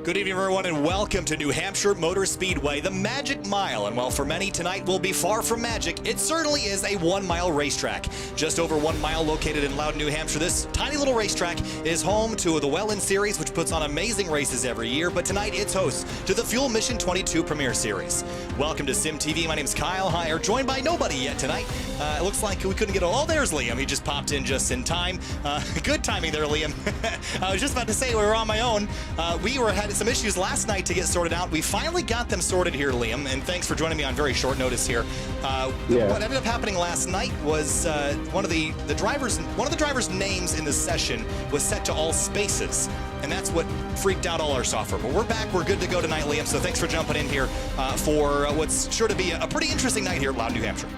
Good evening, everyone, and welcome to New Hampshire Motor Speedway, the Magic Mile. And while for many tonight will be far from magic, it certainly is a 1 mile racetrack. Just over 1 mile located in Loudon, New Hampshire, this tiny little racetrack is home to the Welland Series, which puts on amazing races every year. But tonight it's host to the Fuel Mission 22 Premier Series. Welcome to Sim TV. My name's Kyle Heyer, joined by nobody yet tonight. It looks like we couldn't get there's Liam. He just popped in just in time. Good timing there, Liam. I was just about to say we were on my own. We had some issues last night to get sorted out. We finally got them sorted here, Liam, and thanks for joining me on very short notice here. What ended up happening last night was one of the drivers' names in the session was set to all spaces, and that's what freaked out all our software. But we're back. We're good to go tonight, Liam. So thanks for jumping in here for what's sure to be a pretty interesting night here at Loudon, New Hampshire.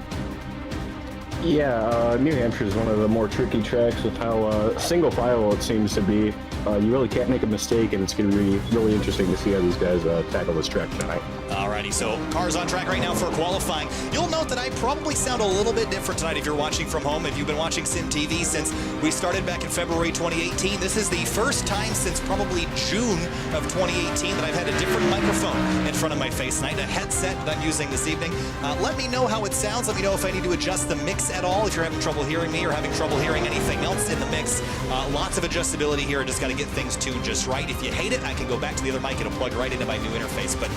Yeah, New Hampshire is one of the more tricky tracks with how single file it seems to be. You really can't make a mistake, and it's going to be really interesting to see how these guys tackle this track tonight. Alrighty, so cars on track right now for qualifying. You'll note that I probably sound a little bit different tonight if you're watching from home. If you've been watching Sim TV since we started back in February 2018, this is the first time since probably June of 2018 that I've had a different microphone in front of my face tonight, a headset that I'm using this evening. Let me know how it sounds. Let me know if I need to adjust the mix at all, if you're having trouble hearing me or having trouble hearing anything else in the mix. Lots of adjustability here. Just got to get things tuned just right. If you hate it, I can go back to the other mic. It'll plug right into my new interface. But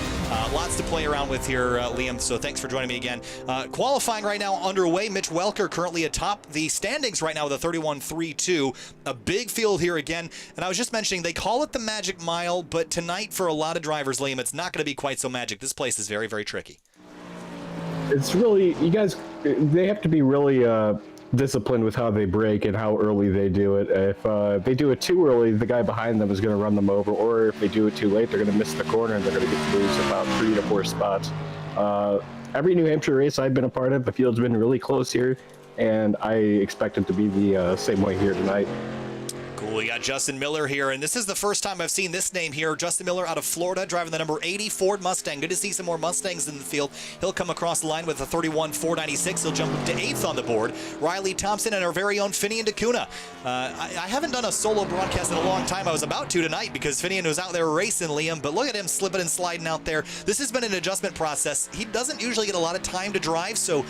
lots to play around with here, Liam, so thanks for joining me again. Qualifying right now underway. Mitch Welker currently atop the standings right now with a 31.32. A big field here again. And I was just mentioning, they call it the Magic Mile, but tonight for a lot of drivers, Liam, it's not going to be quite so magic. This place is very, very tricky. It's really, they have to be really disciplined with how they brake and how early they do it. If they do it too early, the guy behind them is going to run them over, or if they do it too late, they're going to miss the corner and they're going to get to lose about 3 to 4 spots. Every New Hampshire race I've been a part of, the field's been really close here, and I expect it to be the same way here tonight. Cool, we got Justin Miller here, and this is the first time I've seen this name here. Justin Miller out of Florida, driving the number 80 Ford Mustang. Good to see some more Mustangs in the field. He'll come across the line with a 31.496. He'll jump up to 8th on the board. Riley Thompson and our very own Finian DeCuna. I haven't done a solo broadcast in a long time. I was about to tonight because Finian was out there racing, Liam, but look at him slipping and sliding out there. This has been an adjustment process. He doesn't usually get a lot of time to drive, so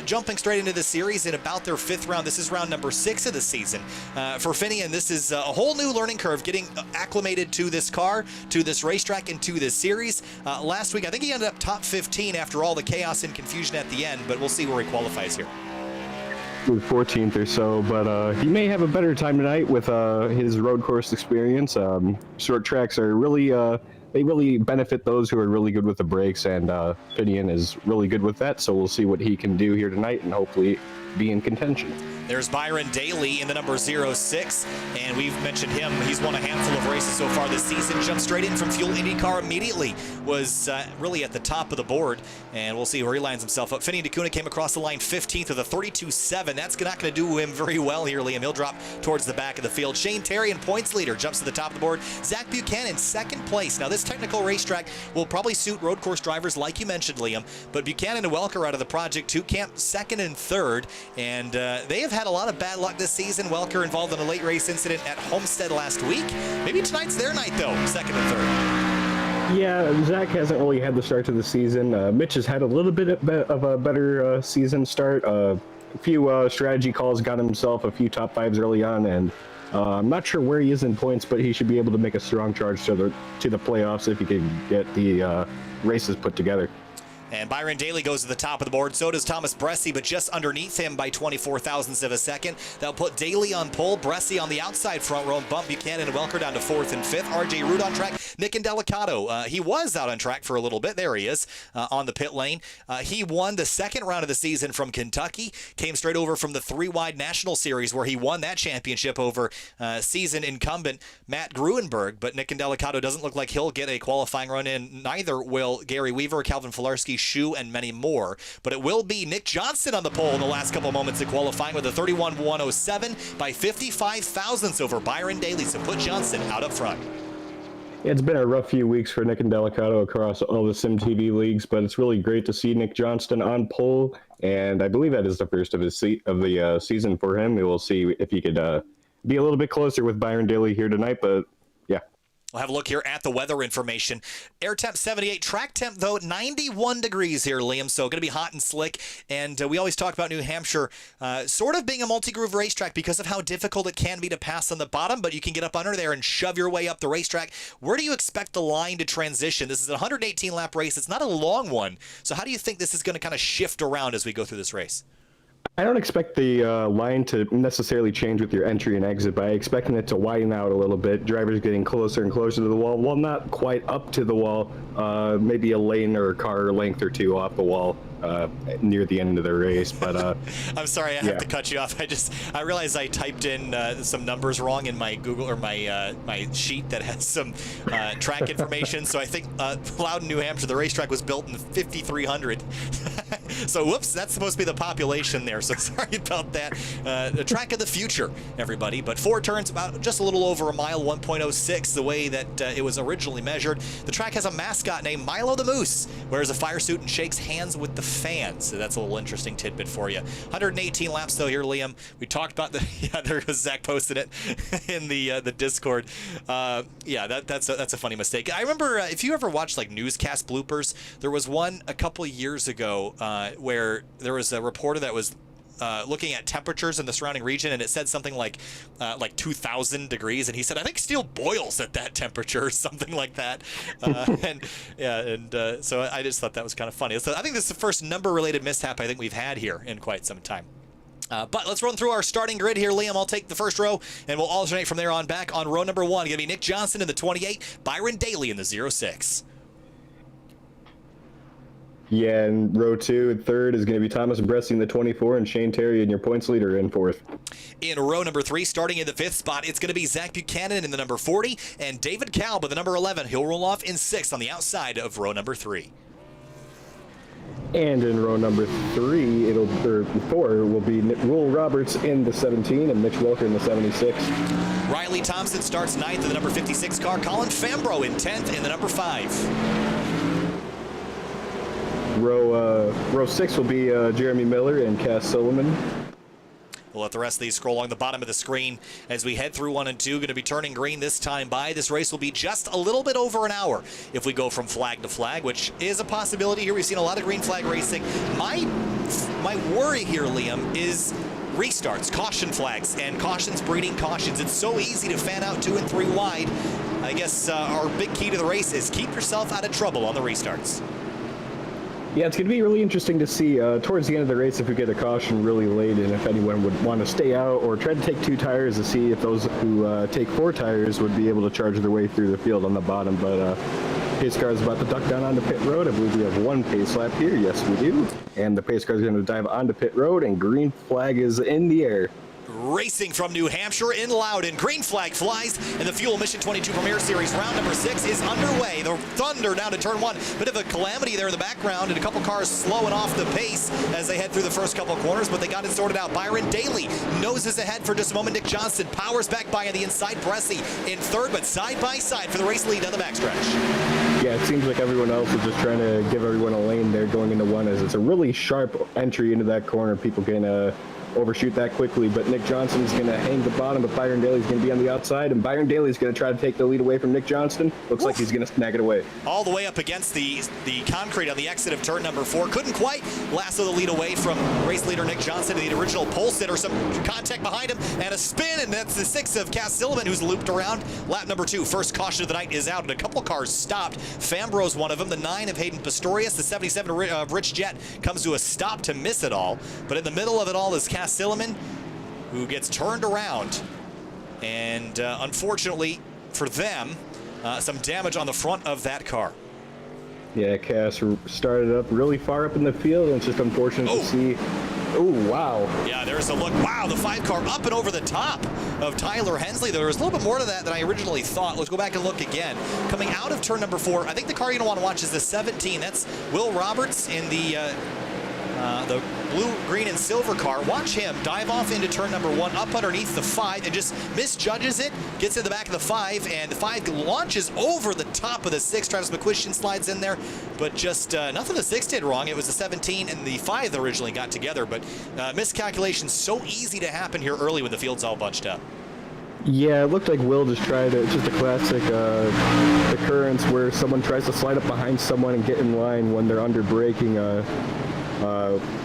jumping straight into the series in about their 5th round. This is round number 6 of the season. For Finian, this is a whole new learning curve, getting acclimated to this car, to this racetrack, and to this series. Last week, I think he ended up top 15 after all the chaos and confusion at the end, but we'll see where he qualifies here. 14th or so, but he may have a better time tonight with his road course experience. Short tracks are really, they really benefit those who are really good with the brakes, and Finian is really good with that, so we'll see what he can do here tonight and hopefully be in contention. There's Byron Daly in the number 06, and we've mentioned him. He's won a handful of races so far this season. Jumped straight in from Fuel IndyCar immediately. Was really at the top of the board, and we'll see where he lines himself up. Finian DeCuna came across the line 15th with a 32.7. That's not going to do him very well here, Liam. He'll drop towards the back of the field. Shane Terry in points leader jumps to the top of the board. Zach Buchanan, 2nd place. Now, this technical racetrack will probably suit road course drivers like you mentioned, Liam, but Buchanan and Welker out of the Project 2 camp 2nd and 3rd, and they have had a lot of bad luck this season. Welker involved in a late race incident at Homestead last week. Maybe tonight's their night, though, 2nd and 3rd. Yeah, Zach hasn't really had the start to the season. Mitch has had a little bit of a better season start. A few strategy calls, got himself a few top 5s early on, and I'm not sure where he is in points, but he should be able to make a strong charge to the playoffs if he can get the races put together. And Byron Daly goes to the top of the board. So does Thomas Bresci, but just underneath him by 24 thousandths of a second. That'll put Daly on pole, Bresci on the outside front row, and bump Buchanan and Welker down to 4th and 5th. RJ Root on track. Nick Indelicato, he was out on track for a little bit. There he is on the pit lane. He won the 2nd round of the season from Kentucky. Came straight over from the 3-wide National Series where he won that championship over season incumbent Matt Gruenberg. But Nick Indelicato doesn't look like he'll get a qualifying run in. Neither will Gary Weaver, Calvin Filarski, Shu, and many more. But it will be Nick Johnson on the pole in the last couple of moments of qualifying with a 31.107 by 55 thousandths over Byron Daly. So put Johnson out up front. Yeah, it's been a rough few weeks for Nick Indelicato across all the Sim TV leagues, but it's really great to see Nick Johnston on pole, and I believe that is the first of the season for him. We will see if he could be a little bit closer with Byron Daly here tonight, but yeah. We'll have a look here at the weather information. Air temp 78, track temp though 91 degrees here, Liam. So going to be hot and slick. And we always talk about New Hampshire sort of being a multi-groove racetrack because of how difficult it can be to pass on the bottom, but you can get up under there and shove your way up the racetrack. Where do you expect the line to transition? This is a 118 lap race. It's not a long one. So how do you think this is going to kind of shift around as we go through this race? I don't expect the line to necessarily change with your entry and exit, but I'm expecting it to widen out a little bit. Drivers getting closer and closer to the wall. Well, not quite up to the wall, maybe a lane or a car length or two off the wall near the end of the race. But I'm sorry, I have to cut you off. I realized I typed in some numbers wrong in my Google or my sheet that has some track information. So I think Loudon, New Hampshire, the racetrack was built in 5300. So whoops, that's supposed to be the population there. So sorry about that. The track of the future, everybody. But 4 turns, about just a little over a mile, 1.06, the way that it was originally measured. The track has a mascot named Milo the Moose, wears a fire suit and shakes hands with the fans. So that's a little interesting tidbit for you. 118 laps though here, Liam. We talked about the yeah, there goes Zach posted it in the Discord. Yeah, that's a funny mistake. I remember if you ever watched like newscast bloopers, there was one a couple years ago where there was a reporter that was looking at temperatures in the surrounding region, and it said something like 2,000 degrees, and he said, I think steel boils at that temperature, or something like that. So I just thought that was kind of funny. So I think this is the first number-related mishap I think we've had here in quite some time. But let's run through our starting grid here, Liam. I'll take the first row, and we'll alternate from there on back. On row number 1, going to be Nick Johnson in the 28, Byron Daly in the 06. yeah, and row 2 and 3rd is going to be Thomas Bressi in the 24 and Shane Terry in your points leader in 4th. In row number 3, starting in the 5th spot, it's going to be Zach Buchanan in the number 40 and David Kalb in the number 11. He'll roll off in 6th on the outside of row number 3. And in row number 4 will be Will Roberts in the 17 and Mitch Welker in the 76. Riley Thompson starts 9th in the number 56 car. Colin Fambro in 10th in the number 5. Row 6 will be Jeremy Miller and Cass Silliman. We'll let the rest of these scroll along the bottom of the screen as we head through 1 and 2. Going to be turning green this time by. This race will be just a little bit over an hour if we go from flag to flag, which is a possibility here. We've seen a lot of green flag racing. My worry here, Liam, is restarts, caution flags, and cautions breeding cautions. It's so easy to fan out 2 and 3 wide. I guess our big key to the race is keep yourself out of trouble on the restarts. Yeah, it's going to be really interesting to see towards the end of the race if we get a caution really late and if anyone would want to stay out or try to take 2 tires to see if those who take 4 tires would be able to charge their way through the field on the bottom. But pace car is about to duck down onto pit road. I believe we have 1 pace lap here. Yes, we do. And the pace car is going to dive onto pit road, and green flag is in the air. Racing from New Hampshire in Loudon. Green flag flies, and the Fuel Mission 22 Premier Series round number 6 is underway. The Thunder down to turn 1. Bit of a calamity there in the background, and a couple cars slowing off the pace as they head through the first couple corners, but they got it sorted out. Byron Daly noses ahead for just a moment. Nick Johnson powers back by on the inside. Bressi in 3rd, but side by side for the race lead on the backstretch. Yeah, it seems like everyone else is just trying to give everyone a lane there going into 1, as it's a really sharp entry into that corner. People can overshoot that quickly, but Nick Johnson's going to hang the bottom, but Byron Daly's going to be on the outside, and Byron Daly's going to try to take the lead away from Nick Johnston. Looks like he's going to snag it away. All the way up against the concrete on the exit of turn number 4. Couldn't quite lasso the lead away from race leader Nick Johnson, the original pole sitter. Some contact behind him and a spin, and that's the 6 of Cass Silliman, who's looped around. Lap number 2, first caution of the night is out, and a couple cars stopped. Fambro's one of them, the 9 of Hayden Pistorius, the 77 of Rich Jett comes to a stop to miss it all. But in the middle of it all is Cass Silliman, who gets turned around, and unfortunately for them, some damage on the front of that car. Yeah, Cass started up really far up in the field, and it's just unfortunate to see. Oh, wow. Yeah, there's a look. Wow, the 5 car up and over the top of Tyler Hensley. There was a little bit more to that than I originally thought. Let's go back and look again. Coming out of turn number 4, I think the car you're going to want to watch is the 17. That's Will Roberts in the blue, green, and silver car. Watch him dive off into turn number 1, up underneath the 5, and just misjudges it, gets in the back of the 5, and the 5 launches over the top of the 6. Travis McQuistion slides in there, but just nothing the 6 did wrong. It was the 17 and the 5 that originally got together, but miscalculations so easy to happen here early when the field's all bunched up. Yeah, it looked like Will just tried it. It's just a classic occurrence where someone tries to slide up behind someone and get in line when they're under braking.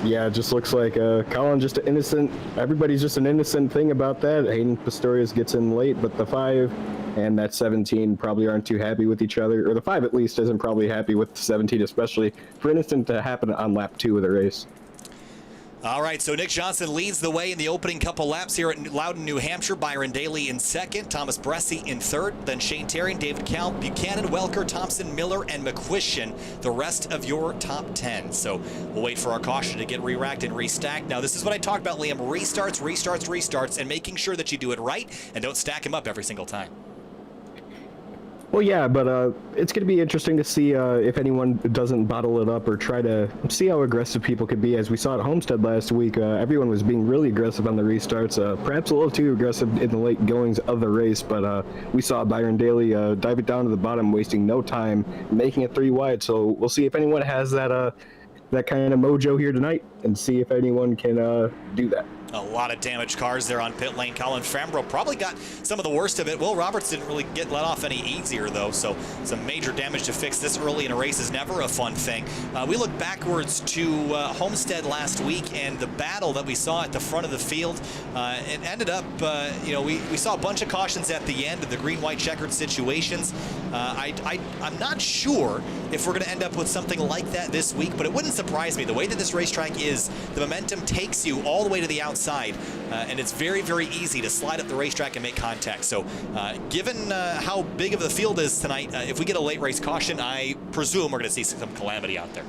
Yeah, it just looks like Colin just an innocent. Everybody's just an innocent thing about that. Hayden Pistorius gets in late, but the 5 and that 17 probably aren't too happy with each other, or the 5 at least isn't probably happy with the 17, especially for an incident to happen on lap 2 of the race. All right, so Nick Johnson leads the way in the opening couple laps here at Loudon, New Hampshire. Byron Daly in second, Thomas Bressi in third, then Shane Terrian, David Kalb, Buchanan, Welker, Thompson, Miller, and McQuistion, the rest of your top 10. So we'll wait for our caution to get re-racked and restacked. Now, this is what I talked about, Liam. Restarts, restarts, restarts, and making sure that you do it right and don't stack them up every single time. Well, yeah, but it's going to be interesting to see if anyone doesn't bottle it up or try to see how aggressive people could be. As we saw at Homestead last week, everyone was being really aggressive on the restarts, perhaps a little too aggressive in the late goings of the race, but we saw Byron Daly dive it down to the bottom, wasting no time, making it 3 wide. So we'll see if anyone has that that kind of mojo here tonight and see if anyone can do that. A lot of damaged cars there on pit lane. Colin Fambro probably got some of the worst of it. Will Roberts didn't really get let off any easier, though, so some major damage to fix this early in a race is never a fun thing. We look backwards to Homestead last week and the battle that we saw at the front of the field. It ended up, you know, we saw a bunch of cautions at the end of the green-white checkered situations. I'm not sure if we're going to end up with something like that this week, but it wouldn't surprise me. The way that this racetrack is, the momentum takes you all the way to the outside, and it's very, very easy to slide up the racetrack and make contact. So given how big of the field is tonight, if we get a late race caution, I presume we're going to see some calamity out there.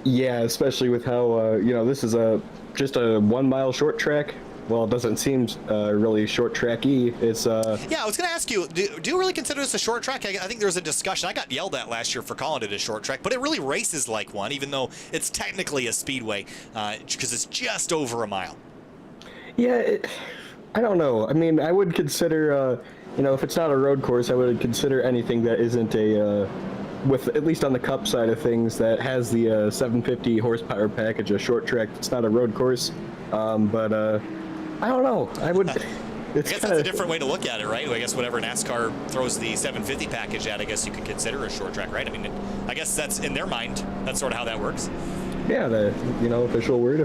Yeah, especially with how, you know, this is just a 1 mile short track. Well, it doesn't seem really short tracky. It's yeah, I was going to ask you, do you really consider this a short track? I think there's a discussion. I got yelled at last year for calling it a short track, but it really races like one, even though it's technically a speedway, because it's just over a mile. Yeah, I don't know. I mean, I would consider, you know, if it's not a road course, I would consider anything that isn't a, with at least on the Cup side of things, that has the 750 horsepower package, a short track. It's not a road course, but I don't know. I would. I guess that's a different way to look at it, right? I guess whatever NASCAR throws the 750 package at, I guess you could consider a short track, right? I mean, I guess that's, in their mind, that's sort of how that works. Yeah, the, you know, official word.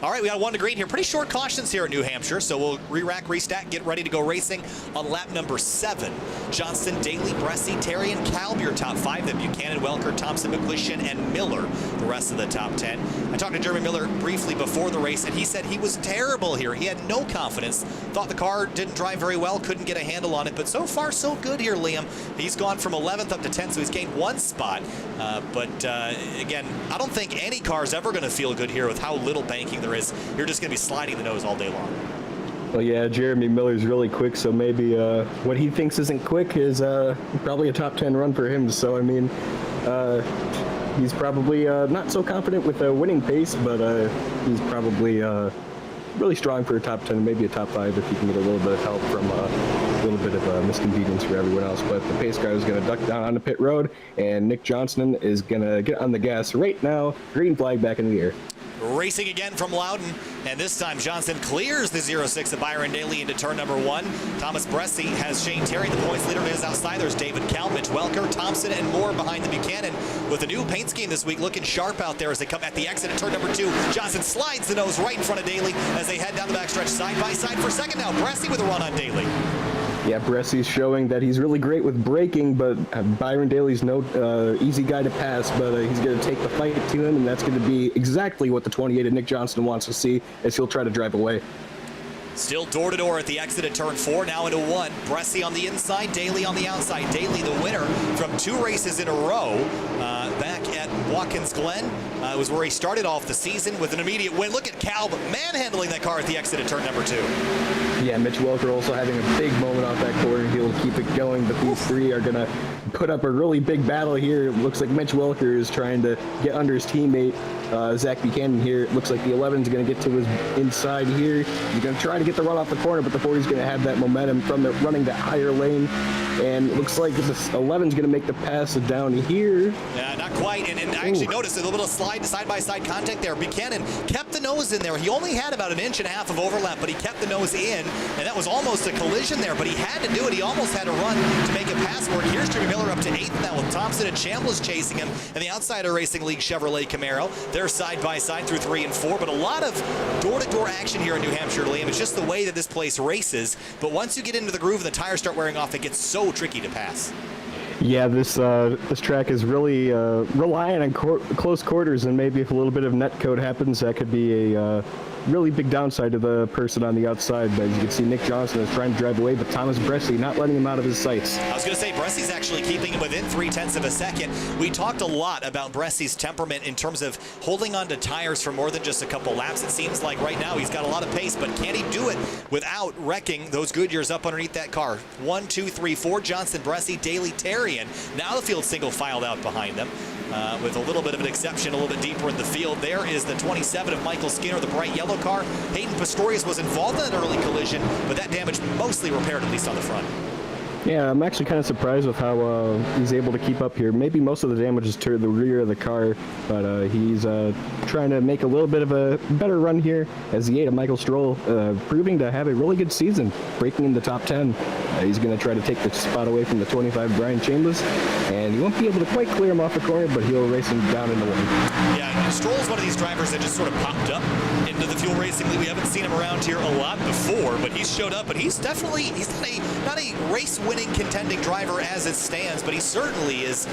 All right, we got 1 to green here. Pretty short cautions here at New Hampshire, so we'll re-rack, restack, get ready to go racing on lap number 7. Johnston, Daly, Bressi, Terrian, Kalb, your top 5. Then Buchanan, Welker, Thompson, McQuistion, and Miller, the rest of the top 10. I talked to Jeremy Miller briefly before the race, and he said he was terrible here. He had no confidence, thought the car didn't drive very well, couldn't get a handle on it, but so far so good here, Liam. He's gone from 11th up to 10th, so he's gained 1 spot. But again, I don't think any car is ever going to feel good here with how little banking there is. You're just going to be sliding the nose all day long. Well, yeah, Jeremy Miller's really quick, so maybe what he thinks isn't quick is probably a top 10 run for him. So, I mean, he's probably not so confident with a winning pace, but he's probably really strong for a top 10, maybe a top 5 if he can get a little bit of help from a little bit of a misconvenience for everyone else. But the pace car is going to duck down on the pit road, and Nick Johnson is going to get on the gas right now. Green flag back in the air. Racing again from Loudon, and this time Johnson clears the 06 of Byron Daly into turn number 1. Thomas Bressi has Shane Terrian, the points leader, to his outside. There's David Kalb, Mitch Welker, Thompson, and more behind the Buchanan. With the new paint scheme this week, looking sharp out there as they come at the exit at turn number 2. Johnson slides the nose right in front of Daly as they head down the backstretch side by side for second now. Bressi with a run on Daly. Yeah, Bressi's showing that he's really great with braking, but Byron Daly's no easy guy to pass, but he's going to take the fight to him, and that's going to be exactly what the 28 of Nick Johnson wants to see, as he'll try to drive away. Still door-to-door at the exit at turn 4, now into 1. Bressi on the inside, Daly on the outside. Daly, the winner from 2 races in a row back at Watkins Glen. Was where he started off the season with an immediate win. Look at Kalb manhandling that car at the exit at turn number 2. Yeah, Mitch Welker also having a big moment off that corner. He'll keep it going, but these 3 are going to put up a really big battle here. It looks like Mitch Welker is trying to get under his teammate, Zach Buchanan here. It looks like the 11 is going to get to his inside here. He's going to try to get the run off the corner, but the 40 is going to have that momentum from the running that higher lane. and it looks like this 11's going to make the pass down here. Yeah, not quite. And I actually noticed a little bit of side-by-side contact there. Buchanan kept the nose in there. He only had about an inch and a half of overlap, but he kept the nose in, and that was almost a collision there, but he had to do it. He almost had to run to make a pass work. Here's Jimmy Miller up to 8th now with Thompson and Chambliss chasing him, and the outside iRacing League Chevrolet Camaro. They're side-by-side through 3 and 4, but a lot of door-to-door action here in New Hampshire, Liam. It's just the way that this place races, but once you get into the groove and the tires start wearing off, it gets so tricky to pass. Yeah, this track is really relying on close quarters, and maybe if a little bit of net code happens, that could be a really big downside to the person on the outside. But as you can see, Nick Johnson is trying to drive away, but Thomas Bresci not letting him out of his sights. I was going to say, Bresci's actually keeping him within 0.3 of a second. We talked a lot about Bresci's temperament in terms of holding on to tires for more than just a couple laps. It seems like right now he's got a lot of pace, but can he do it without wrecking those Goodyears up underneath that car? 1, 2, 3, 4, Johnson, Bresci, Daly, Terrian. Now the field single filed out behind them. With a little bit of an exception, a little bit deeper in the field. There is the 27 of Michael Skinner, the bright yellow car. Hayden Pistorius was involved in an early collision, but that damage mostly repaired, at least on the front. Yeah, I'm actually kind of surprised with how he's able to keep up here. Maybe most of the damage is to the rear of the car, but he's trying to make a little bit of a better run here as the 8 of Michael Stroll, proving to have a really good season, breaking in the top 10. He's going to try to take the spot away from the 25 Brian Chambliss, and he won't be able to quite clear him off the corner, but he'll race him down in the lane. Yeah, Stroll's one of these drivers that just sort of popped up into the Fuel Racing League. We haven't seen him around here a lot before, but he's showed up, and he's definitely, he's not a race-winning contending driver as it stands, but he certainly is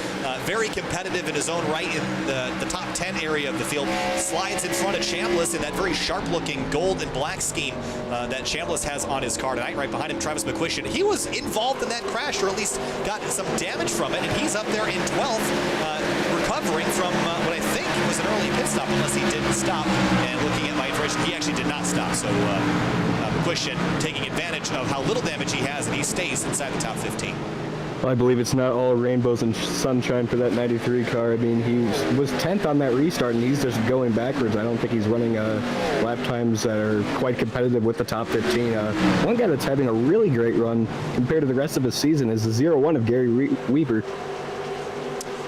very competitive in his own right in the top 10 area of the field. Slides in front of Chambliss in that very sharp-looking gold and black scheme that Chambliss has on his car tonight. Right behind him, Travis McQuistion. He was involved in that crash, or at least got some damage from it, and he's up there in 12th, recovering from what I think was an early pit stop, unless he didn't stop. And looking at my information, he actually did not stop, so McQuistion taking advantage of how little damage he has, and he stays inside the top 15. Well, I believe it's not all rainbows and sunshine for that 93 car. I mean, he was 10th on that restart, and he's just going backwards. I don't think he's running lap times that are quite competitive with the top 15. One guy that's having a really great run compared to the rest of his season is the 0-1 of Gary Weaver.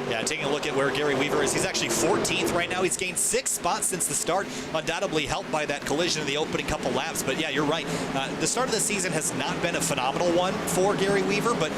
Yeah, taking a look at where Gary Weaver is, he's actually 14th right now. He's gained 6 spots since the start, undoubtedly helped by that collision in the opening couple laps. But yeah, you're right. The start of the season has not been a phenomenal one for Gary Weaver, but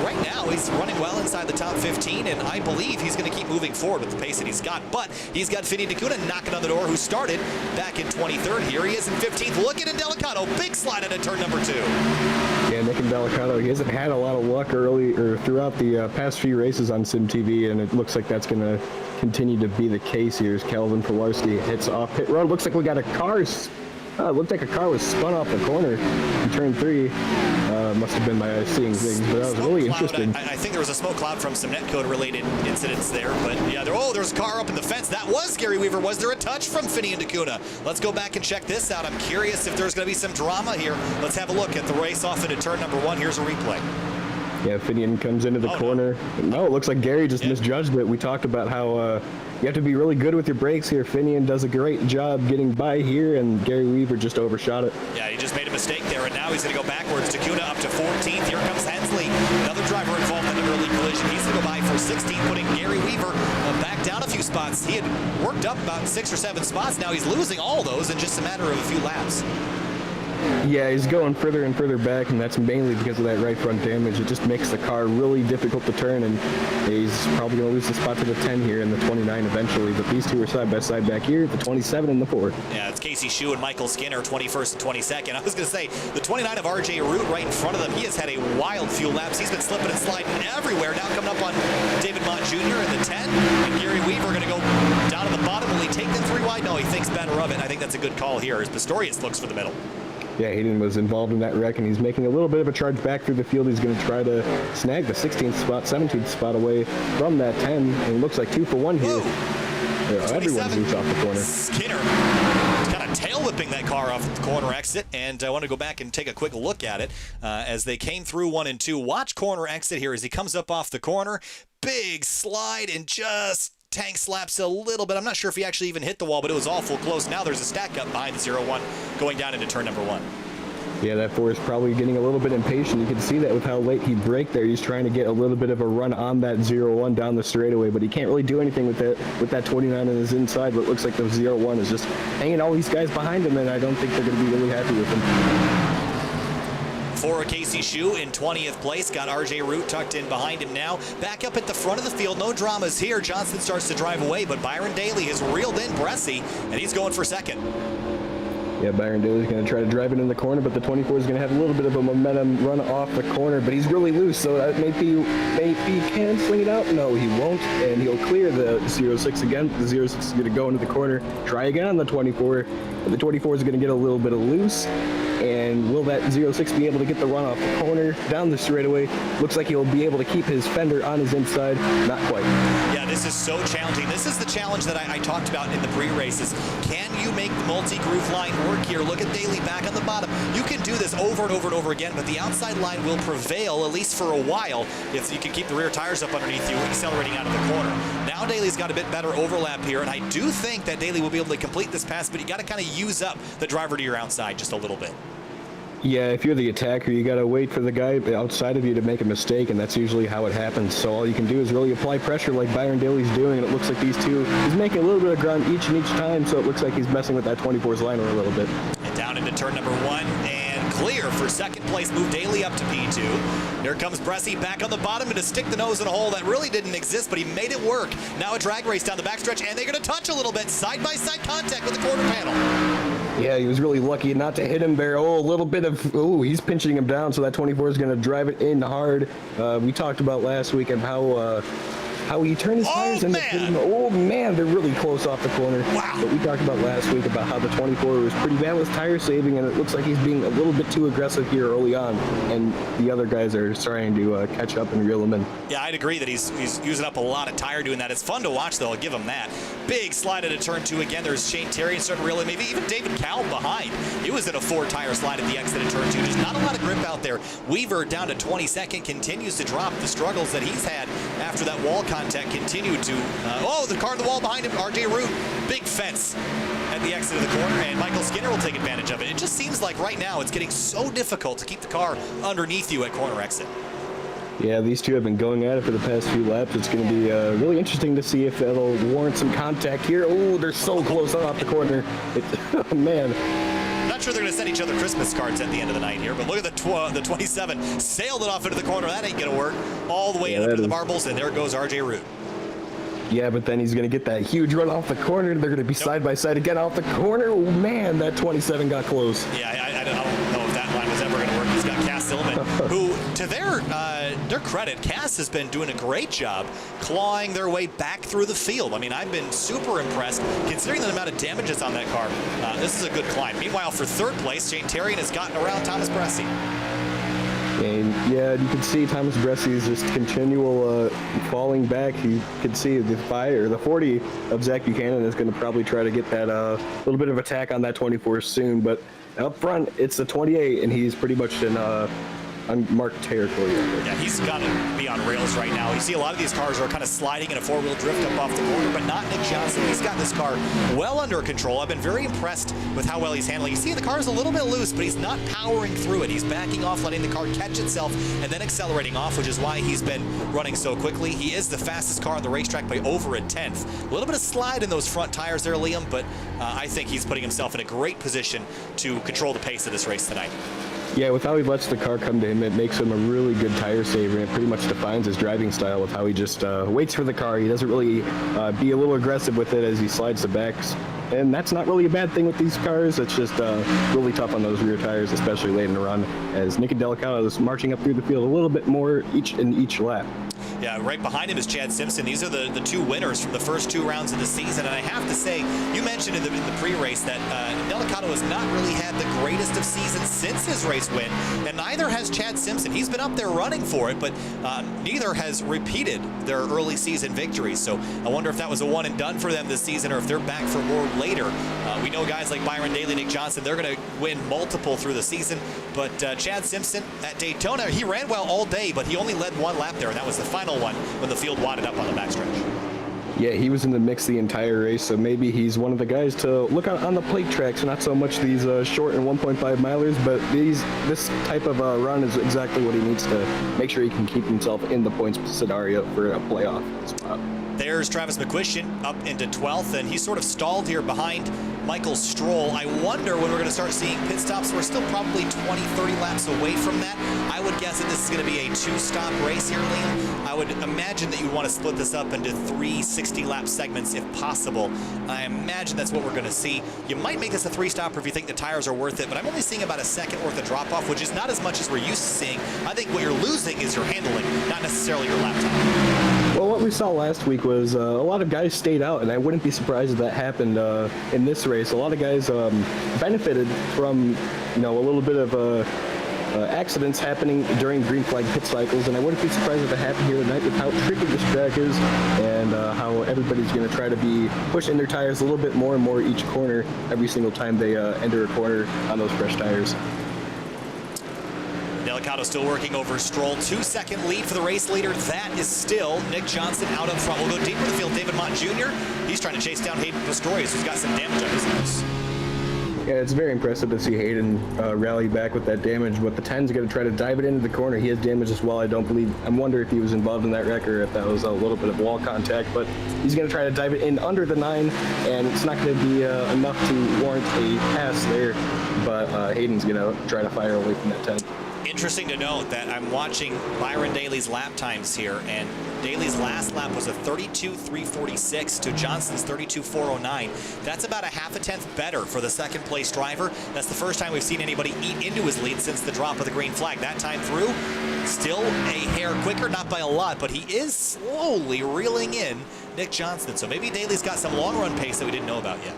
right now he's running well inside the top 15, and I believe he's going to keep moving forward with the pace that he's got. But he's got Vinny DeCuna knocking on the door, who started back in 23rd. Here he is in 15th. Look at Indelicato. Big slide into turn number 2. Yeah, Nick Indelicato, he hasn't had a lot of luck early or throughout the past few races on Sim TV, and it looks like that's going to continue to be the case here as Calvin Pilarski hits off pit road. Looks like we got a car. Looked like a car was spun off the corner in turn 3. Must have been my seeing things, but that was really interesting. I think there was a smoke cloud from some netcode related incidents there, but yeah, there's a car up in the fence. That was Gary Weaver. Was there a touch from Finney and DeCuna? Let's go back and check this out. I'm curious if there's going to be some drama here. Let's have a look at the race off into turn number 1. Here's a replay. Yeah, Finian comes into the corner. No, it looks like Gary just misjudged it. We talked about how you have to be really good with your brakes here. Finian does a great job getting by here, and Gary Weaver just overshot it. Yeah, he just made a mistake there, and now he's going to go backwards. DeCuna up to 14th. Here comes Hensley, another driver involved in an early collision. He's going to go by for 16th, putting Gary Weaver back down a few spots. He had worked up about 6 or 7 spots. Now he's losing all those in just a matter of a few laps. Yeah, he's going further and further back, and that's mainly because of that right front damage. It just makes the car really difficult to turn, and he's probably going to lose the spot to the 10 here and the 29 eventually. But these two are side by side back here, the 27 and the 4. Yeah, it's Casey Shue and Michael Skinner, 21st and 22nd. I was going to say, the 29 of RJ Root right in front of them, he has had a wild few laps. He's been slipping and sliding everywhere. Now coming up on David Mott Jr. in the 10, and Gary Weaver going to go down to the bottom. Will he take them 3 wide? No, he thinks better of it. I think that's a good call here as Pistorius looks for the middle. Yeah, Hayden was involved in that wreck, and he's making a little bit of a charge back through the field. He's going to try to snag the 16th spot, 17th spot away from that 10, and it looks like 2 for 1 here. Everyone's loose off the corner. Skinner kind of tail whipping that car off the corner exit, and I want to go back and take a quick look at it as they came through 1 and 2. Watch corner exit here as he comes up off the corner. Big slide and just tank slaps a little bit. I'm not sure if he actually even hit the wall, but it was awful close. Now there's a stack up behind the 0-1 going down into turn number 1. Yeah, that 4 is probably getting a little bit impatient. You can see that with how late he braked there. He's trying to get a little bit of a run on that 0-1 down the straightaway, but he can't really do anything with that 29 on his inside. But it looks like the 0-1 is just hanging all these guys behind him, and I don't think they're going to be really happy with him. For Casey Shue in 20th place, got RJ Root tucked in behind him now. Back up at the front of the field, no dramas here. Johnson starts to drive away, but Byron Daly has reeled in Bressie, and he's going for second. Yeah, Byron Daly's going to try to drive it in the corner, but the 24 is going to have a little bit of a momentum run off the corner, but he's really loose, so that maybe he can swing it out. No, he won't, and he'll clear the 0-6 again. The 0-6 is going to go into the corner, try again on the 24, but the 24 is going to get a little bit of loose. And will that 0-6 be able to get the run off the corner down the straightaway? Looks like he'll be able to keep his fender on his inside. Not quite. Yeah, this is so challenging. This is the challenge that I talked about in the pre-races. Can you make the multi-groove line work here? Look at Daly back on the bottom. You can do this over and over and over again, but the outside line will prevail, at least for a while, if you can keep the rear tires up underneath you, accelerating out of the corner. Now Daly's got a bit better overlap here, and I do think that Daly will be able to complete this pass, but you got to kind of use up the driver to your outside just a little bit. Yeah, if you're the attacker, you got to wait for the guy outside of you to make a mistake, and that's usually how it happens. So all you can do is really apply pressure like Byron Daly's doing, and it looks like these two, he's making a little bit of ground each time, so it looks like he's messing with that 24's liner a little bit. And down into turn number 1, and clear for second place, move Daly up to P2. Here comes Bressie back on the bottom and to stick the nose in a hole that really didn't exist, but he made it work. Now a drag race down the backstretch, and they're going to touch a little bit, side-by-side contact with the quarter panel. Yeah, he was really lucky not to hit him there. Oh, a little bit of, he's pinching him down, so that 24 is going to drive it in hard. We talked about last week of how he turned his tires and oh man, they're really close off the corner. Wow. But we talked about last week about how the 24 was pretty bad with tire saving, and it looks like he's being a little bit too aggressive here early on, and the other guys are starting to catch up and reel him in. Yeah, I'd agree that he's using up a lot of tire doing that. It's fun to watch, though. I'll give him that. Big slide into turn 2 again. There's Shane Terry starting to reel in, maybe even David Cowell behind. He was in a 4-tire slide at the exit of turn 2. There's not a lot of grip out there. Weaver down to 22nd, continues to drop. The struggles that he's had after that wall contact continue to, the car on the wall behind him, RJ Root, big fence at the exit of the corner, and Michael Skinner will take advantage of it. It just seems like right now it's getting so difficult to keep the car underneath you at corner exit. Yeah, these two have been going at it for the past few laps. It's going to be really interesting to see if that'll warrant some contact here. Oh, they're so close off the corner. Oh, man. Not sure they're going to send each other Christmas cards at the end of the night here, but look at the 27. Sailed it off into the corner. That ain't going to work. All the way into the marbles, and there goes RJ Root. Yeah, but then he's going to get that huge run off the corner. They're going to be side by side again off the corner. Oh, man, that 27 got close. Yeah, I don't know if that line was ever going to work. He's got Cass Silliman, who, to their credit, Cass has been doing a great job clawing their way back through the field. I mean, I've been super impressed considering the amount of damages on that car. This is a good climb. Meanwhile, for third place, Shane Terrian has gotten around Thomas Bressie. And yeah, you can see Thomas Bressy's just continual falling back. You can see the 40 of Zach Buchanan is going to probably try to get that little bit of attack on that 24 soon. But up front, it's the 28, and he's pretty much in unmarked territory. Yeah, he's got to be on rails right now. You see a lot of these cars are kind of sliding in a four-wheel drift up off the corner, but not Nick Johnson. He's got this car well under control. I've been very impressed with how well he's handling. You see the car is a little bit loose, but he's not powering through it. He's backing off, letting the car catch itself, and then accelerating off, which is why he's been running so quickly. He is the fastest car on the racetrack by over a tenth. A little bit of slide in those front tires there, Liam, but I think he's putting himself in a great position to control the pace of this race tonight. Yeah, with how he lets the car come to him, it makes him a really good tire saver, and it pretty much defines his driving style with how he just waits for the car. He doesn't really be a little aggressive with it as he slides the backs, and that's not really a bad thing with these cars. It's just really tough on those rear tires, especially late in the run, as Nicky Delicato is marching up through the field a little bit more in each lap. Yeah, right behind him is Chad Simpson. These are the two winners from the first 2 rounds of the season. And I have to say, you mentioned in the pre-race that Delicato has not really had the greatest of seasons since his race win, and neither has Chad Simpson. He's been up there running for it, but neither has repeated their early season victories. So I wonder if that was a one and done for them this season, or if they're back for more later. We know guys like Byron Daly, Nick Johnson, they're going to win multiple through the season. But Chad Simpson at Daytona, he ran well all day, but he only led 1 lap there, and that was the final one when the field wadded up on the backstretch. Yeah, he was in the mix the entire race, so maybe he's one of the guys to look on the plate tracks, not so much these short and 1.5 milers, but this type of run is exactly what he needs to make sure he can keep himself in the points scenario for a playoff spot. There's Travis McQuistion up into 12th, and he's sort of stalled here behind Michael Stroll. I wonder when we're going to start seeing pit stops. We're still probably 20, 30 laps away from that. I would guess that this is going to be a 2-stop race here, Liam. I would imagine that you want to split this up into 3 60-lap segments if possible. I imagine that's what we're going to see. You might make this a 3-stopper if you think the tires are worth it, but I'm only seeing about a second worth of drop-off, which is not as much as we're used to seeing. I think what you're losing is your handling, not necessarily your lap time. Well, what we saw last week was a lot of guys stayed out, and I wouldn't be surprised if that happened in this race. A lot of guys benefited from, a little bit of accidents happening during green flag pit cycles, and I wouldn't be surprised if it happened here tonight with how tricky this track is and how everybody's going to try to be pushing their tires a little bit more and more each corner every single time they enter a corner on those fresh tires. Delicato still working over Stroll. 2-second lead for the race leader. That is still Nick Johnson out up front. We'll go deeper in the field. David Mott Jr. He's trying to chase down Hayden Pistorius, who's got some damage on his nose. Yeah, it's very impressive to see Hayden rally back with that damage, but the 10's going to try to dive it into the corner. He has damage as well. I wonder if he was involved in that wreck or if that was a little bit of wall contact, but he's going to try to dive it in under the 9, and it's not going to be enough to warrant a pass there, but Hayden's going to try to fire away from that 10. Interesting to note that I'm watching Byron Daly's lap times here, and Daly's last lap was a 32.346 to Johnson's 32.409. That's about a half a tenth better for the second place driver. That's the first time we've seen anybody eat into his lead since the drop of the green flag. That time through, still a hair quicker, not by a lot, but he is slowly reeling in Nick Johnson. So maybe Daly's got some long run pace that we didn't know about yet.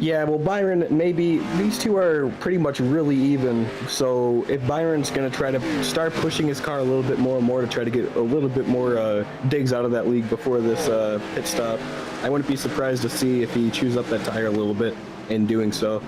Yeah, well, Byron, maybe these two are pretty much really even. So if Byron's going to try to start pushing his car a little bit more and more to try to get a little bit more digs out of that league before this pit stop, I wouldn't be surprised to see if he chews up that tire a little bit in doing so.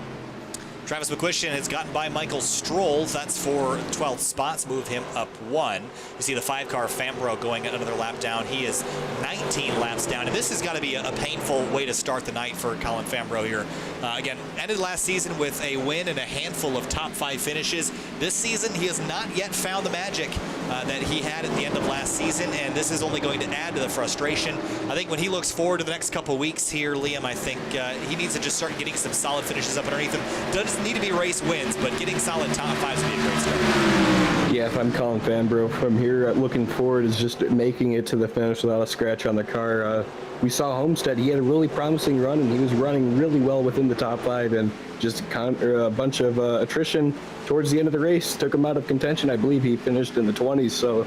Travis McQuistion has gotten by Michael Stroll. That's for 12th spots, move him up 1. You see the 5-car Fambro going another lap down. He is 19 laps down, and this has got to be a painful way to start the night for Colin Fambro here. Again, ended last season with a win and a handful of top 5 finishes. This season, he has not yet found the magic that he had at the end of last season, and this is only going to add to the frustration. I think when he looks forward to the next couple weeks here, Liam, I think he needs to just start getting some solid finishes up underneath him. Doesn't need to be race wins, but getting solid top 5s would be a great start. Yeah, if I'm Colin Fambro from here, looking forward is just making it to the finish without a scratch on the car. We saw Homestead. He had a really promising run, and he was running really well within the top 5, and just a bunch of attrition towards the end of the race took him out of contention. I believe he finished in the 20s, so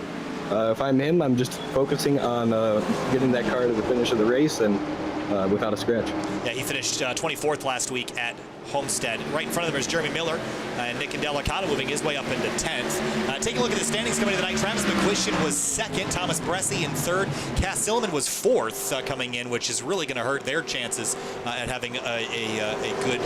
if I'm him, I'm just focusing on getting that car to the finish of the race and without a scratch. Yeah, he finished 24th last week at Homestead. Right in front of them is Jeremy Miller, and Nick Delicato moving his way up into 10th. Taking a look at the standings coming into the night, Travis McQuistion was 2nd, Thomas Bressi in 3rd, Cass Silliman was 4th coming in, which is really going to hurt their chances at having a good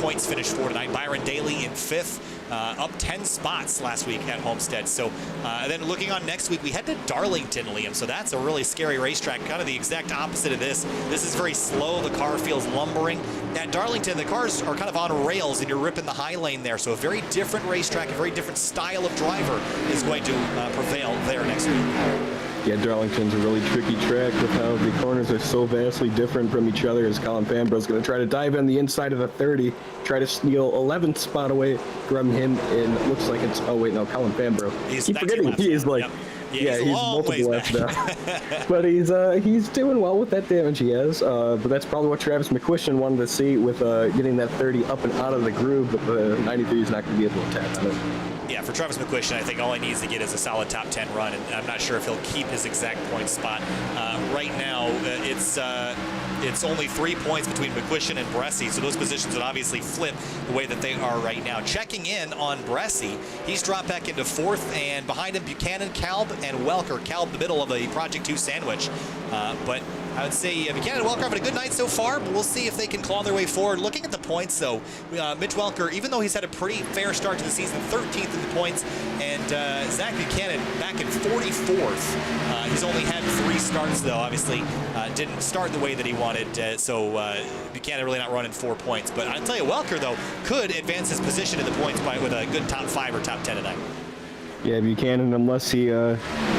points finish for tonight. Byron Daly in 5th. Up 10 spots last week at Homestead. So then looking on next week, we head to Darlington, Liam. So that's a really scary racetrack, kind of the exact opposite of this. This is very slow. The car feels lumbering. At Darlington, the cars are kind of on rails, and you're ripping the high lane there. So a very different racetrack, a very different style of driver is going to prevail there next week. Yeah, Darlington's a really tricky track with how the corners are so vastly different from each other, as Colin Fambro's going to try to dive in the inside of the 30, try to steal 11th spot away from him, and it looks like it's, oh wait, no, Colin Fambro. Keep forgetting he is like, yep. he's multiple laps now. But he's doing well with that damage he has, but that's probably what Travis McQuistion wanted to see with getting that 30 up and out of the groove, but the 93 is not going to be able to tap on it. Yeah, for Travis McQuistion, I think all he needs to get is a solid top 10 run, and I'm not sure if he'll keep his exact point spot. Right now, it's only 3 points between McQuistion and Bressi, so those positions would obviously flip the way that they are right now. Checking in on Bressi, he's dropped back into 4th, and behind him Buchanan, Kalb, and Welker. Kalb, the middle of a Project 2 sandwich, but I would say Buchanan and Welker having a good night so far, but we'll see if they can claw their way forward. Looking at the points, though, Mitch Welker, even though he's had a pretty fair start to the season, 13th in the points, and Zach Buchanan back in 44th. He's only had 3 starts, though. Obviously, didn't start the way that he wanted, so Buchanan really not running 4 points. But I'll tell you, Welker, though, could advance his position in the points with a good top 5 or top 10 tonight. Yeah, Buchanan, unless he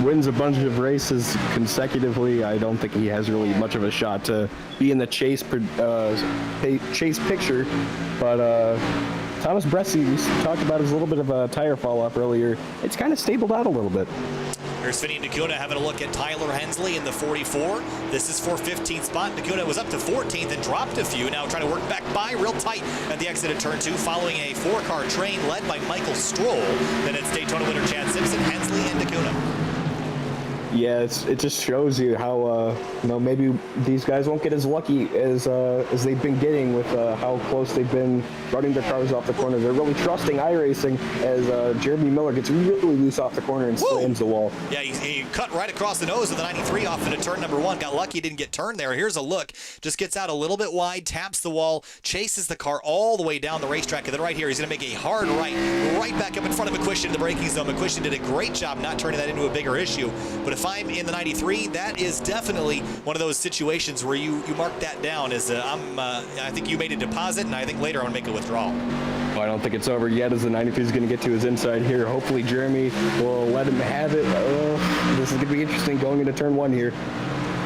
wins a bunch of races consecutively, I don't think he has really much of a shot to be in the chase picture. But Thomas Bresci, we talked about his little bit of a tire fall off earlier. It's kind of stabled out a little bit. Here's Vinny Ndakuna having a look at Tyler Hensley in the 44. This is for 15th spot. Ndakuna was up to 14th and dropped a few. Now trying to work back by real tight at the exit of turn 2 following a 4-car train led by Michael Stroll. Then it's Daytona winner Chad Simpson, Hensley, and Ndakuna. Yeah, it just shows you how maybe these guys won't get as lucky as they've been getting with how close they've been running their cars off the corner. They're really trusting iRacing as Jeremy Miller gets really loose off the corner and slams the wall. Yeah, he cut right across the nose of the 93 off into turn number 1. Got lucky, didn't get turned there. Here's a look. Just gets out a little bit wide, taps the wall, chases the car all the way down the racetrack. And then right here, he's going to make a hard right back up in front of McQuistion in the braking zone. McQuistion did a great job not turning that into a bigger issue. But if I'm in the 93, that is definitely one of those situations where you mark that down as I think you made a deposit, and I think later I'm going to make a withdrawal. Well, I don't think it's over yet as the 93 is going to get to his inside here. Hopefully Jeremy will let him have it. This is going to be interesting going into turn 1 here.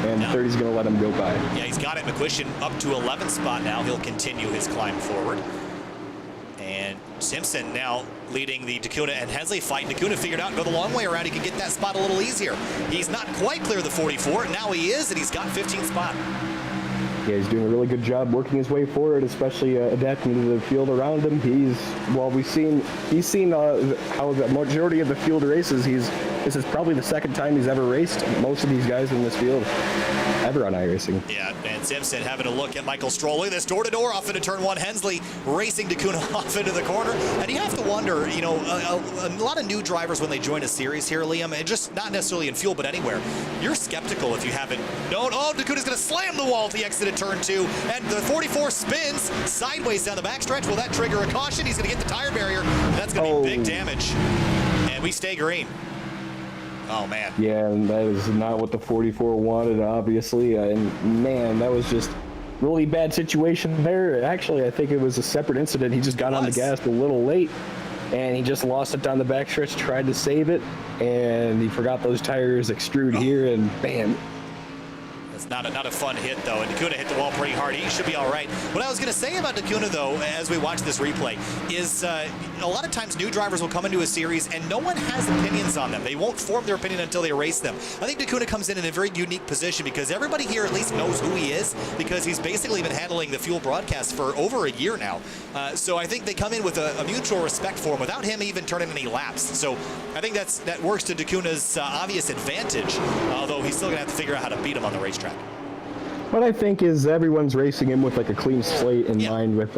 And 30 is going to let him go by. Yeah, he's got it. McQuistion up to 11th spot now. He'll continue his climb forward. And Simpson now leading the Ndakuna and Hensley fight. Ndakuna figured out go the long way around. He can get that spot a little easier. He's not quite clear of the 44. Now he is, and he's got 15th spot. Yeah, he's doing a really good job working his way forward, especially adapting to the field around him. He's seen how the majority of the field races. This is probably the second time he's ever raced most of these guys in this field ever on iRacing. Yeah, and Simpson having a look at Michael Stroll. Look at this door-to-door off into turn 1. Hensley racing Ndakuna off into the corner. And you have to wonder, a lot of new drivers when they join a series here, Liam, and just not necessarily in fuel, but anywhere, you're skeptical if you haven't known, Ndakuna's going to slam the wall at the exit of turn 2. And the 44 spins sideways down the backstretch. Will that trigger a caution? He's going to get the tire barrier. That's going to be big damage. And we stay green. Oh, man. Yeah, and that is not what the 44 wanted, obviously. And, man, that was just really bad situation there. Actually, I think it was a separate incident. He just got on the gas a little late, and he just lost it down the backstretch, tried to save it, and he forgot those tires extrude here, and bam. It's not a fun hit, though, and Ndakuna hit the wall pretty hard. He should be all right. What I was going to say about Ndakuna, though, as we watch this replay, is a lot of times new drivers will come into a series and no one has opinions on them. They won't form their opinion until they race them. I think Ndakuna comes in a very unique position because everybody here at least knows who he is because he's basically been handling the fuel broadcast for over a year now. So I think they come in with a mutual respect for him without him even turning any laps. So I think that works to Ndakuna's obvious advantage, although he's still going to have to figure out how to beat him on the racetrack. What I think is everyone's racing him with like a clean slate in mind with,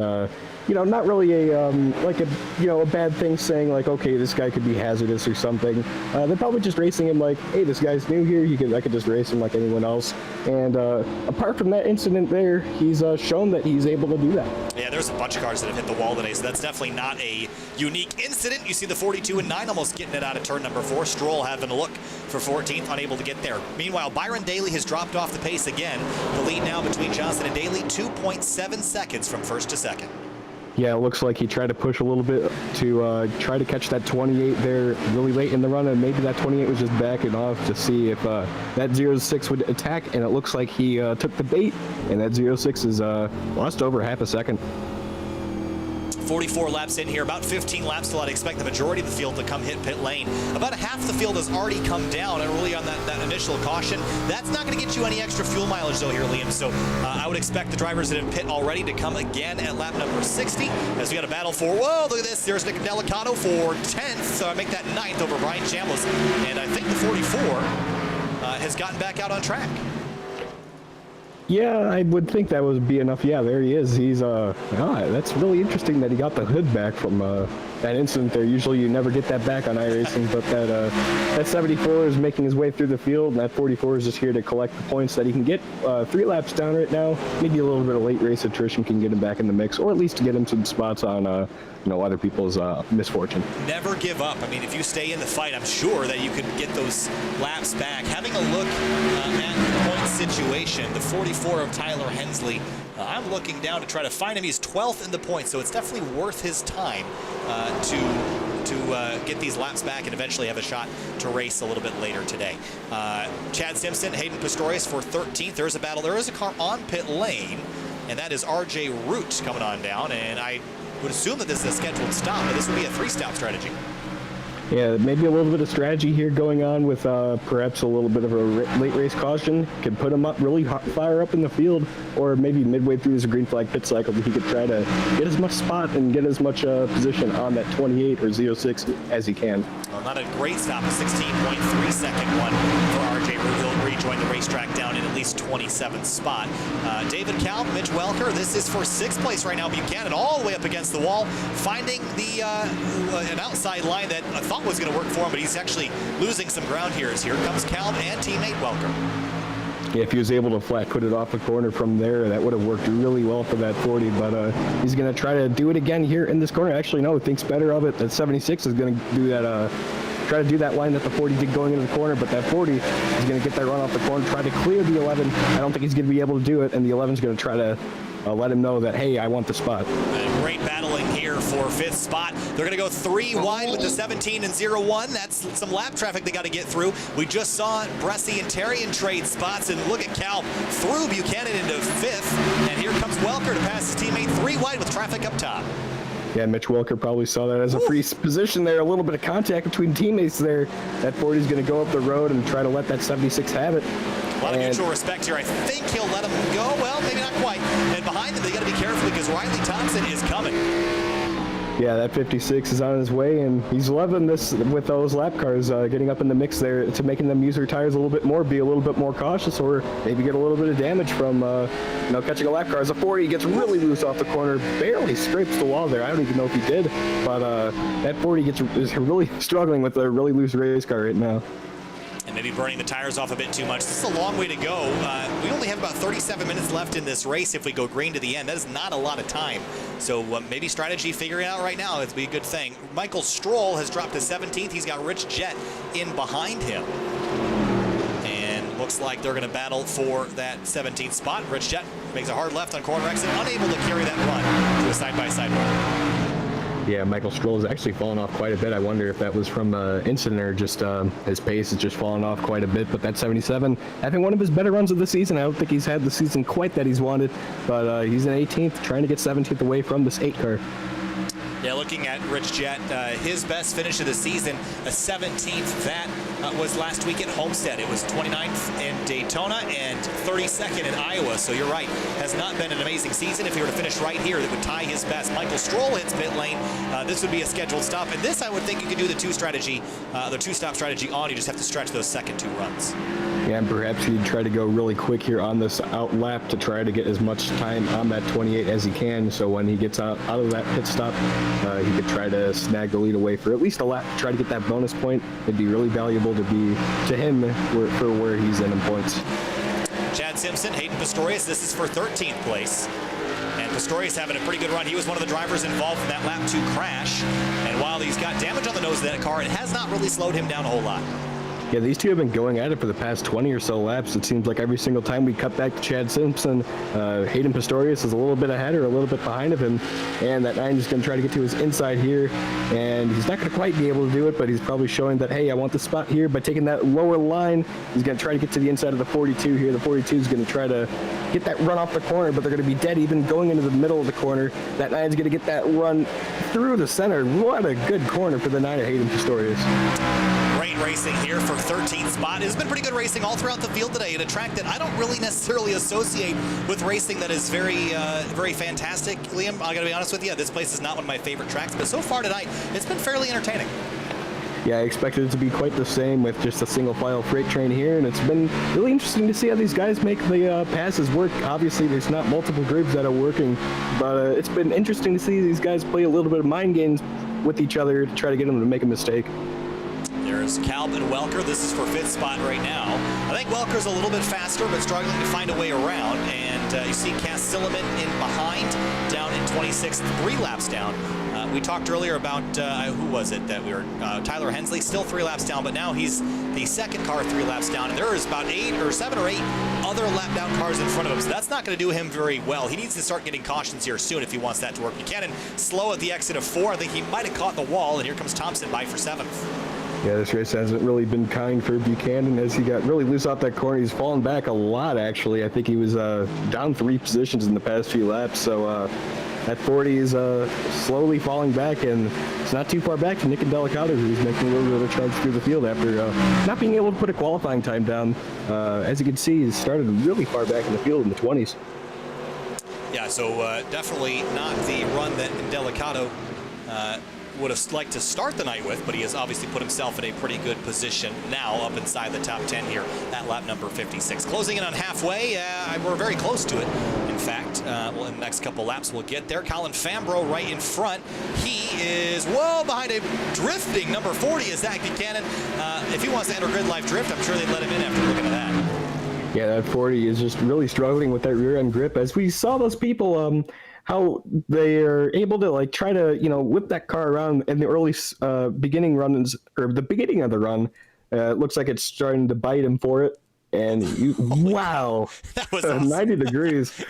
not really a bad thing saying like, okay, this guy could be hazardous or something. They're probably just racing him like, hey, this guy's new here. I could just race him like anyone else. And apart from that incident there, he's shown that he's able to do that. Yeah, there's a bunch of cars that have hit the wall today, so that's definitely not a unique incident. You see the 42 and 9 almost getting it out of turn number 4. Stroll having a look for 14th, unable to get there. Meanwhile, Byron Daly has dropped off the pace again. The lead now between Johnson and Daly, 2.7 seconds from first to second. Yeah, it looks like he tried to push a little bit to try to catch that 28 there really late in the run, and maybe that 28 was just backing off to see if that 06 would attack, and it looks like he took the bait, and that 06 is lost over half a second. 44 laps in here, about 15 laps till I'd expect the majority of the field to come hit pit lane. About half the field has already come down, and really on that initial caution. That's not going to get you any extra fuel mileage though here, Liam. So I would expect the drivers that have pit already to come again at lap number 60 as we got a battle for, whoa, look at this. There's Nick Delicato for 10th. So I make that 9th over Brian Chambliss. And I think the 44 has gotten back out on track. Yeah, I would think that would be enough. Yeah, there he is. He's that's really interesting that he got the hood back from that incident there. Usually you never get that back on iRacing, but that 74 is making his way through the field, and that 44 is just here to collect the points that he can get 3 laps down right now. Maybe a little bit of late race attrition can get him back in the mix, or at least to get him some spots on other people's misfortune. Never give up. I mean, if you stay in the fight, I'm sure that you could get those laps back. Having a look at the point situation, the 44 of Tyler Hensley, I'm looking down to try to find him. He's 12th in the points, so it's definitely worth his time to get these laps back and eventually have a shot to race a little bit later today. Chad Simpson, Hayden Pistorius for 13th. There's a battle. There is a car on pit lane, and that is RJ Root coming on down, and I would assume that this is a scheduled stop, but this would be a 3-stop strategy. Yeah, maybe a little bit of strategy here going on with perhaps a little bit of a late race caution. Could put him up really far up in the field, or maybe midway through his green flag pit cycle, he could try to get as much spot and get as much position on that 28 or 06 as he can. Well, not a great stop, a 16.3 second one for RJ Root. He'll rejoin the racetrack down in at least 27th spot. David Kalb, Mitch Welker, this is for 6th place right now. Buchanan all the way up against the wall, finding the an outside line that I thought was going to work for him, but he's actually losing some ground here. As here comes Kalb and teammate Welker. Yeah, if he was able to flat put it off the corner from there, that would have worked really well for that 40, but he's going to try to do it again here in this corner. Actually, no, thinks better of it. That 76 is going to do that, try to do that line that the 40 did going into the corner, but that 40 is going to get that run off the corner, try to clear the 11. I don't think he's going to be able to do it, and the 11 is going to try to let him know that, hey, I want the spot. Great battling here for 5th spot. They're going to go 3 wide with the 17 and 01. That's some lap traffic they got to get through. We just saw Bressie and Terrian trade spots, and look at Cal through Buchanan into 5th. And here comes Welker to pass his teammate 3 wide with traffic up top. Yeah, Mitch Welker probably saw that as a free position there, a little bit of contact between teammates there. That 40 is going to go up the road and try to let that 76 have it. A lot of mutual respect here. I think he'll let him go. Well, maybe not quite. And behind him, they got to be careful because Riley Thompson is coming. Yeah, that 56 is on his way, and he's loving this with those lap cars getting up in the mix there to making them use their tires a little bit more, be a little bit more cautious, or maybe get a little bit of damage from catching a lap car. As a 40 gets really loose off the corner, barely scrapes the wall there. I don't even know if he did, but that 40 is really struggling with a really loose race car right now. And maybe burning the tires off a bit too much. This is a long way to go. We only have about 37 minutes left in this race if we go green to the end. That is not a lot of time. So maybe strategy figuring it out right now would be a good thing. Michael Stroll has dropped to 17th. He's got Rich Jett in behind him. And looks like they're going to battle for that 17th spot. Rich Jett makes a hard left on corner exit, unable to carry that run to a side-by-side run. Yeah, Michael Stroll has actually fallen off quite a bit. I wonder if that was from incident or just his pace has just fallen off quite a bit. But that 77, having one of his better runs of the season. I don't think he's had the season quite that he's wanted, but he's in 18th, trying to get 17th away from this 8 car. Yeah, looking at Rich Jett, his best finish of the season, a 17th. That was last week at Homestead. It was 29th in Daytona and 32nd in Iowa. So you're right, has not been an amazing season. If he were to finish right here, that would tie his best. Michael Stroll hits pit lane. This would be a scheduled stop. And this, I would think you could do the two-stop strategy on. You just have to stretch those second 2 runs. Yeah, and perhaps he'd try to go really quick here on this out lap to try to get as much time on that 28 as he can. So when he gets out of that pit stop, he could try to snag the lead away for at least a lap, try to get that bonus point. It'd be really valuable to him for where he's in points. Chad Simpson, Hayden Pistorius, this is for 13th place. And Pistorius having a pretty good run. He was one of the drivers involved in that lap 2 crash. And while he's got damage on the nose of that car, it has not really slowed him down a whole lot. Yeah, these two have been going at it for the past 20 or so laps. It seems like every single time we cut back to Chad Simpson, Hayden Pistorius is a little bit ahead or a little bit behind of him, and that 9 is going to try to get to his inside here, and he's not going to quite be able to do it, but he's probably showing that, hey, I want the spot here. By taking that lower line, he's going to try to get to the inside of the 42 here. The 42 is going to try to get that run off the corner, but they're going to be dead even going into the middle of the corner. That 9 is going to get that run through the center. What a good corner for the 9 of Hayden Pistorius. Great racing here for 13th spot. It's been pretty good racing all throughout the field today at a track that I don't really necessarily associate with racing that is very, very fantastic. Liam, I gotta be honest with you, this place is not one of my favorite tracks, but so far tonight, it's been fairly entertaining. Yeah, I expected it to be quite the same with just a single file freight train here, and it's been really interesting to see how these guys make the passes work. Obviously, there's not multiple groups that are working, but it's been interesting to see these guys play a little bit of mind games with each other to try to get them to make a mistake. There's Kalb and Welker. This is for 5th spot right now. I think Welker's a little bit faster, but struggling to find a way around. And you see Cass Silliman in behind, down in 26th, 3 laps down. We talked earlier about, who was it that we were, Tyler Hensley, still 3 laps down, but now he's the second car 3 laps down. And there is about 7 or 8 other lap down cars in front of him. So that's not going to do him very well. He needs to start getting cautions here soon if he wants that to work. Buchanan slow at the exit of 4. I think he might have caught the wall, and here comes Thompson by for 7th. Yeah, this race hasn't really been kind for Buchanan as he got really loose off that corner. He's fallen back a lot, actually. I think he was down 3 positions in the past few laps. So at 40 is slowly falling back, and it's not too far back to Nick Delicado, who's making a little bit of a charge through the field after not being able to put a qualifying time down. As you can see, he started really far back in the field in the 20s. Yeah, so definitely not the run that Delicado would have liked to start the night with, but he has obviously put himself in a pretty good position now up inside the top 10 here at lap number 56. Closing in on halfway, we're very close to it. In fact, well, in the next couple laps we'll get there. Colin Fambro right in front. He is well behind a drifting number 40 is Zach Buchanan. If he wants to enter grid life drift, I'm sure they'd let him in after looking at that. Yeah, that 40 is just really struggling with that rear end grip. As we saw those people, how they are able to like try to whip that car around in the early beginning runs, or the beginning of the run. It looks like it's starting to bite him for it, and wow, that was awesome. 90 degrees.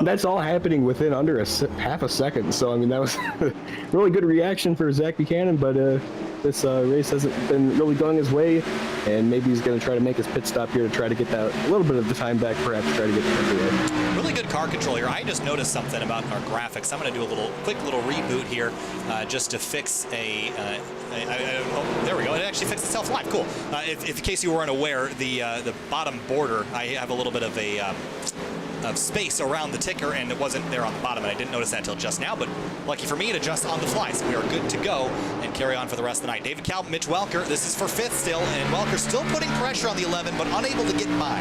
That's all happening within under half a second. So I mean, that was a really good reaction for Zach Buchanan, but this race hasn't been really going his way, and maybe he's going to try to make his pit stop here to try to get that a little bit of the time back, perhaps try to get the away. Really good car control here. I just noticed something about our graphics. I'm going to do a quick little reboot here just to fix a there we go. It actually fixed itself live. Cool. If in case you weren't aware, the bottom border, I have a little bit of a of space around the ticker, and it wasn't there on the bottom, and I didn't notice that until just now, but lucky for me, it adjusts on the fly, so we are good to go and carry on for the rest of the night. David Kalb, Mitch Welker, this is for 5th still, and Welker still putting pressure on the 11, but unable to get by.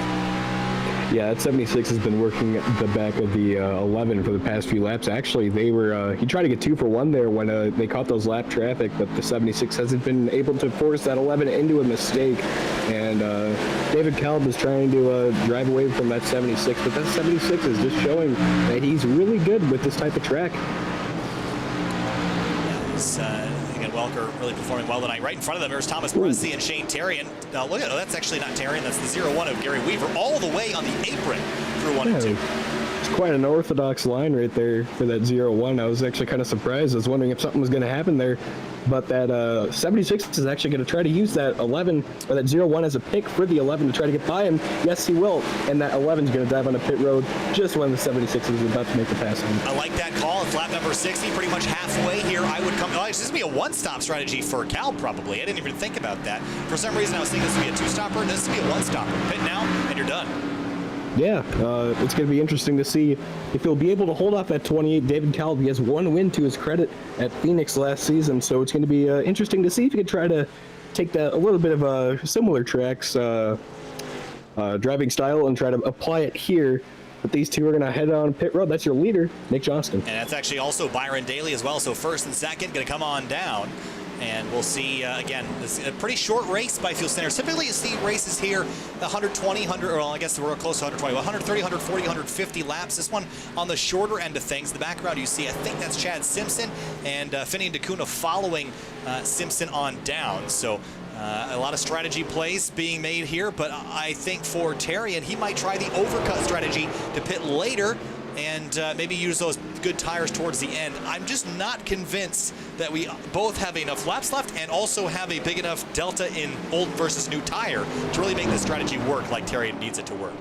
Yeah, that 76 has been working at the back of the 11 for the past few laps. Actually, they were he tried to get 2 for 1 there when they caught those lap traffic, but the 76 hasn't been able to force that 11 into a mistake. And David Kalb is trying to drive away from that 76, but that 76 is just showing that he's really good with this type of track. Again, Welker really performing well tonight. Right in front of them, there's Thomas Bressy and Shane Terrian. Look at that's actually not Terrian, that's the 0-1 of Gary Weaver, all the way on the apron through 1 and 2. It's quite an orthodox line right there for that 0-1. I was actually kind of surprised. I was wondering if something was going to happen there. But that 76 is actually going to try to use that 11, or that 0-1 as a pick for the 11 to try to get by him. Yes, he will. And that 11 is going to dive on a pit road just when the 76 is about to make the pass. I like that call. It's lap number 60, pretty much halfway here. I would come. Oh, this is going to be a one-stop strategy for Kalb, probably. I didn't even think about that. For some reason, I was thinking this would be a two-stopper. This would be a one-stopper. Pit now, and you're done. Yeah, it's going to be interesting to see if he'll be able to hold off at 28. David Kalb, he has 1 win to his credit at Phoenix last season, so it's going to be interesting to see if he can try to take that a little bit of a similar tracks driving style and try to apply it here. But these two are going to head on pit road. That's your leader, Nick Johnston. And that's actually also Byron Daly as well, so first and second going to come on down. And we'll see, again, this is a pretty short race by field standards. Typically, you see races here, 120, well, I guess we're close to 120, 130, 140, 150 laps. This one on the shorter end of things. The background you see, I think that's Chad Simpson and Finian DeCuna following Simpson on down. So a lot of strategy plays being made here, but I think for Terrian, he might try the overcut strategy to pit later and maybe use those good tires towards the end. I'm just not convinced that we both have enough laps left and also have a big enough delta in old versus new tire to really make this strategy work like Terrian needs it to work.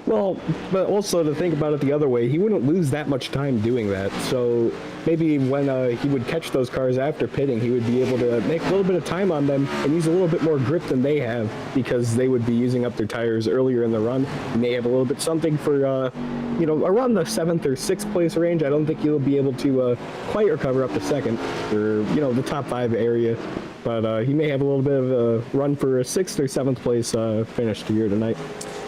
Well, but also to think about it the other way, he wouldn't lose that much time doing that. So maybe when he would catch those cars after pitting, he would be able to make a little bit of time on them and use a little bit more grip than they have because they would be using up their tires earlier in the run. He may have a little bit something for, around the 7th or 6th place range. I don't think he'll be able to quite recover up to 2nd or, the top 5 area. but he may have a little bit of a run for a 6th or 7th place finish here tonight.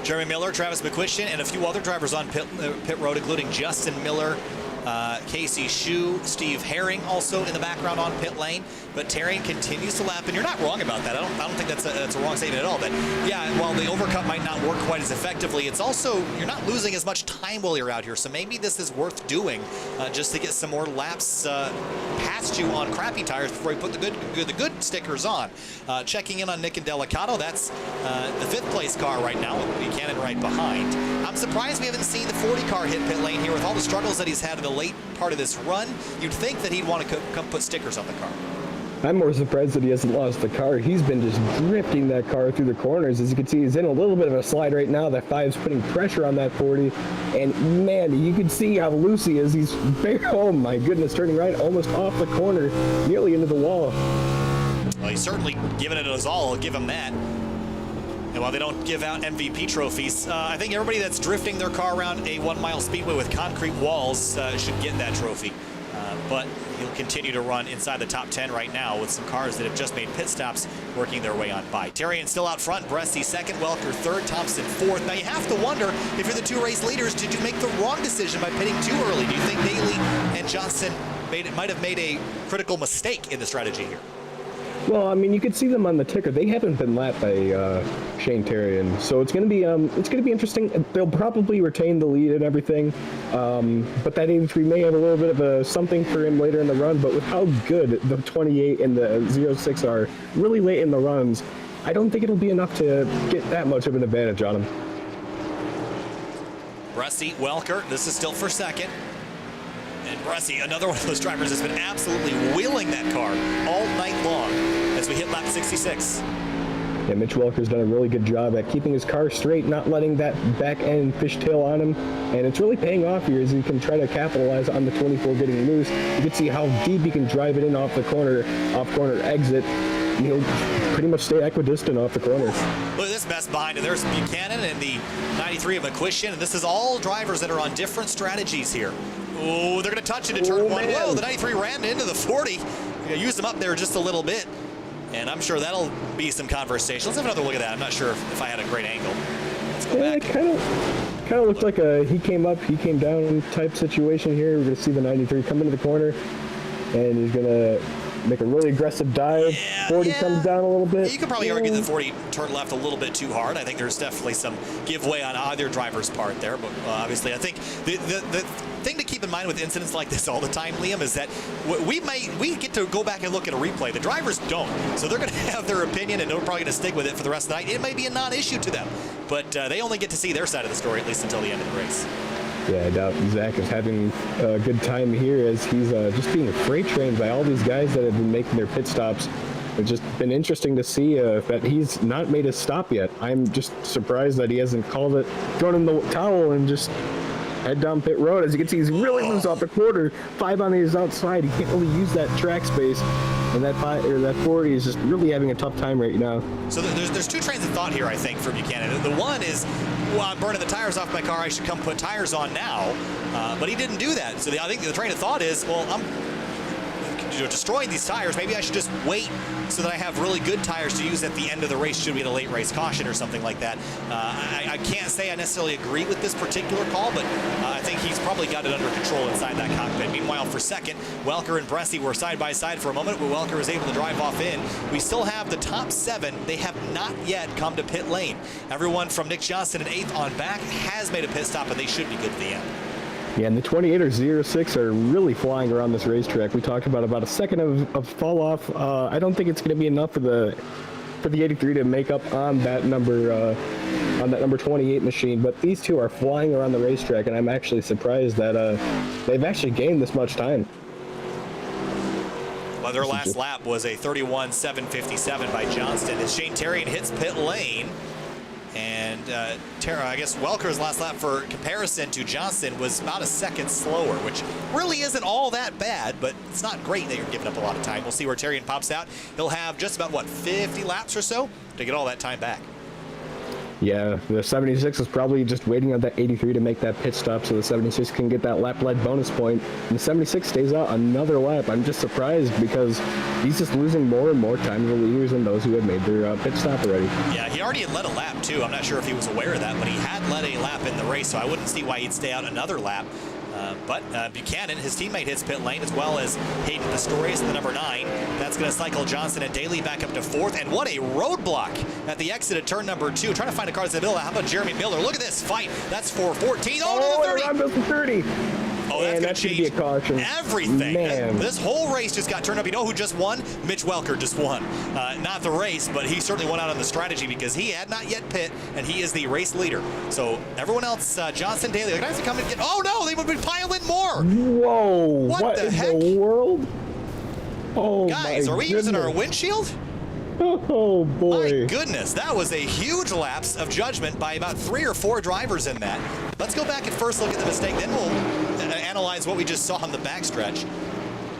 Jeremy Miller, Travis McQuistion, and a few other drivers on pit road, including Justin Miller, Casey Shue, Steve Herring also in the background on pit lane. But Terrian continues to lap, and you're not wrong about that. I don't think that's a wrong statement at all. But yeah, while the overcut might not work quite as effectively, it's also, you're not losing as much time while you're out here. So maybe this is worth doing just to get some more laps past you on crappy tires before you put the good stickers on. Checking in on Nick and Delicato, that's the 5th place car right now with Buchanan right behind. I'm surprised we haven't seen the 40 car hit pit lane here with all the struggles that he's had in the late part of this run. You'd think that he'd want to come put stickers on the car. I'm more surprised that he hasn't lost the car. He's been just drifting that car through the corners. As you can see, he's in a little bit of a slide right now. That 5's putting pressure on that 40. And man, you can see how loose he is. He's very, oh my goodness, turning right almost off the corner, nearly into the wall. Well, he's certainly giving it his all. I'll give him that. And while they don't give out MVP trophies, I think everybody that's drifting their car around a 1 mile speedway with concrete walls should get that trophy. But he'll continue to run inside the top 10 right now with some cars that have just made pit stops working their way on by. Terrian still out front, Bresty 2nd, Welker 3rd, Thompson 4th. Now you have to wonder, if you're the 2 race leaders, did you make the wrong decision by pitting too early? Do you think Daly and Johnson might have made a critical mistake in the strategy here? Well, I mean, you could see them on the ticker. They haven't been lapped by Shane Terrian, so it's going to be interesting. They'll probably retain the lead and everything, but that 83 may have a little bit of a something for him later in the run. But with how good the 28 and the 06 are really late in the runs, I don't think it'll be enough to get that much of an advantage on him. Bresty, Welker, this is still for 2nd. And Bresty, another one of those drivers, has been absolutely wheeling that car all night long as we hit lap 66. Yeah, Mitch Welker's done a really good job at keeping his car straight, not letting that back end fishtail on him. And it's really paying off here as he can try to capitalize on the 24 getting loose. You can see how deep he can drive it in off corner exit. He'll pretty much stay equidistant off the corner. Look at this mess behind it. There's Buchanan and the 93 of McQuistion. And this is all drivers that are on different strategies here. Oh, they're going to touch into turn 1. Whoa, the 93 ran into the 40. Used them up there just a little bit. And I'm sure that'll be some conversation. Let's have another look at that. I'm not sure if I had a great angle. Let's go back. It kind of looked like a he came up, he came down type situation here. We're going to see the 93 come into the corner. And he's going to make a really aggressive dive. Yeah, 40 comes down a little bit. You could probably argue that 40 turned left a little bit too hard. I think there's definitely some give way on either driver's part there. But obviously, I think the thing to keep in mind with incidents like this all the time, Liam, is that we get to go back and look at a replay. The drivers don't. So they're going to have their opinion, and they're probably going to stick with it for the rest of the night. It may be a non-issue to them. But they only get to see their side of the story, at least until the end of the race. Yeah, I doubt Zach is having a good time here as he's just being freight trained by all these guys that have been making their pit stops. It's just been interesting to see that he's not made a stop yet. I'm just surprised that he hasn't called it, thrown in the towel, and just head down pit road. As you can see, he's really loose off the quarter. 5 on his outside. He can't really use that track space. And that 40 is just really having a tough time right now. So there's 2 trains of thought here, I think, for Buchanan. The one is, well, I'm burning the tires off my car. I should come put tires on now. But he didn't do that. So I think the train of thought is, well, I'm destroying these tires. Maybe I should just wait so that I have really good tires to use at the end of the race should we get a late race caution or something like that. I can't say I necessarily agree with this particular call, but I think he's probably got it under control inside that cockpit. Meanwhile, for 2nd, Welker and Bresty were side by side for a moment, but Welker was able to drive off in. We still have the top 7. They have not yet come to pit lane. Everyone from Nick Johnson in 8th on back has made a pit stop, and they should be good to the end. Yeah, and the 28 or 06 are really flying around this racetrack. We talked about a second of fall off. I don't think it's going to be enough for the 83 to make up on that number 28 machine. But these 2 are flying around the racetrack, and I'm actually surprised that they've actually gained this much time. Well, their last lap was a 31.757 by Johnston as Shane Terrian hits pit lane. And I guess Welker's last lap, for comparison to Johnson, was about a second slower, which really isn't all that bad, but it's not great that you're giving up a lot of time. We'll see where Terrian pops out. He'll have just about, 50 laps or so to get all that time back. Yeah, the 76 is probably just waiting on that 83 to make that pit stop so the 76 can get that lap-led bonus point. And the 76 stays out another lap. I'm just surprised because he's just losing more and more time to the leaders than those who had made their pit stop already. Yeah, he already had led a lap too. I'm not sure if he was aware of that, but he had led a lap in the race, so I wouldn't see why he'd stay out another lap. But Buchanan, his teammate, hits pit lane, as well as Hayden Pistorius in the number 9. That's going to cycle Johnson and Daly back up to 4th. And what a roadblock at the exit of turn number 2. Trying to find a car in the middle. How about Jeremy Miller? Look at this fight. That's 414. Oh, to the 30. 30. Oh, that's going to change be a caution. Everything. Man. This whole race just got turned up. You know who just won? Mitch Welker just won. Not the race, but he certainly won out on the strategy because he had not yet pit, and he is the race leader. So everyone else, Johnson, Daly, they're going to have to come and get... Oh, no, they would be piling more. Whoa. What the heck? In the world? Oh, guys, are we using our windshield? Oh, boy. My goodness, that was a huge lapse of judgment by about 3 or 4 drivers in that. Let's go back and first look at the mistake, then we'll analyze what we just saw on the backstretch.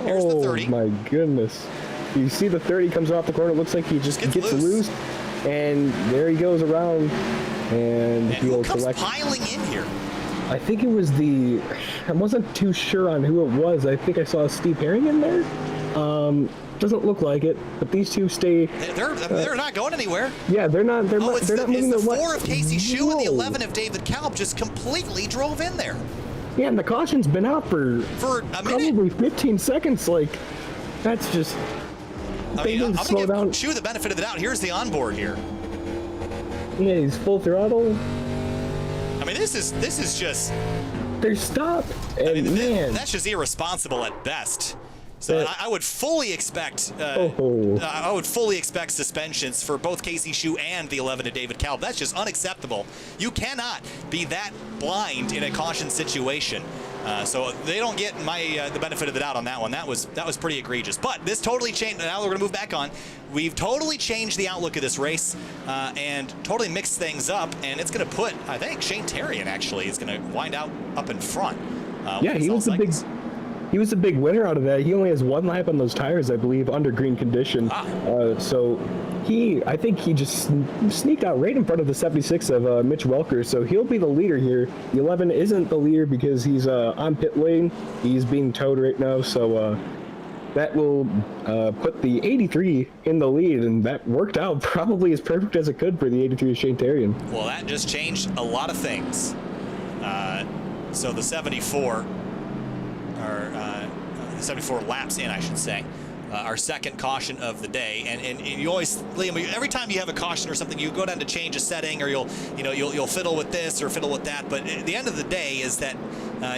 Here's the 30. Oh, my goodness. You see the 30 comes off the corner. It looks like he just gets loose. And there he goes around. And he'll collect. Piling in here? I think it was I wasn't too sure on who it was. I think I saw Steve Herring in there. Doesn't look like it, but these two stay. They're not going anywhere. Yeah, they're not. They're not moving the 4 of Casey Shue and the 11 of David Kalb just completely drove in there. Yeah, and the caution's been out for a probably minute. 15 seconds. Like, that's just. I mean, I'm going to give Shue the benefit of the doubt. Here's the onboard here. Yeah, he's full throttle. I mean, this is just. They're stopped. And I mean, man, that's just irresponsible at best. So I would fully expect suspensions for both Casey Shue and the 11 of David Kalb. That's just unacceptable. You cannot be that blind in a caution situation. So they don't get the benefit of the doubt on that one. That was pretty egregious. But this totally changed. Now we're going to move back on. We've totally changed the outlook of this race and totally mixed things up. And it's going to put, I think, Shane Terrian actually is going to wind out up in front. Yeah, he was the big. He was a big winner out of that. He only has 1 lap on those tires, I believe, under green condition. So I think he just sneaked out right in front of the 76 of Mitch Welker. So he'll be the leader here. The 11 isn't the leader because he's on pit lane. He's being towed right now. So that will put the 83 in the lead, and that worked out probably as perfect as it could for the 83 of Shane Terrian. Well, that just changed a lot of things. So the 74... or 74 laps in, I should say, our second caution of the day. And you always, Liam, every time you have a caution or something, you go down to change a setting, or you'll fiddle with this or fiddle with that. But at the end of the day is that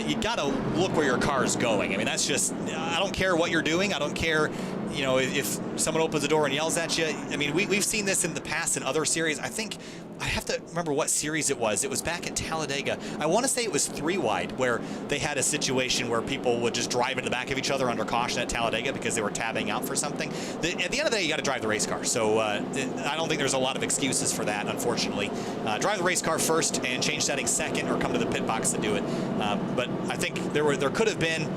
you got to look where your car is going. I mean, that's just, I don't care what you're doing. I don't care, if someone opens the door and yells at you. I mean, we've seen this in the past in other series. I think I have to remember what series it was. It was back at Talladega. I want to say it was 3 wide, where they had a situation where people would just drive into the back of each other under caution at Talladega because they were tabbing out for something. At the end of the day, you got to drive the race car. So I don't think there's a lot of excuses for that, unfortunately. Drive the race car first and change settings second, or come to the pit box to do it. But I think there could have been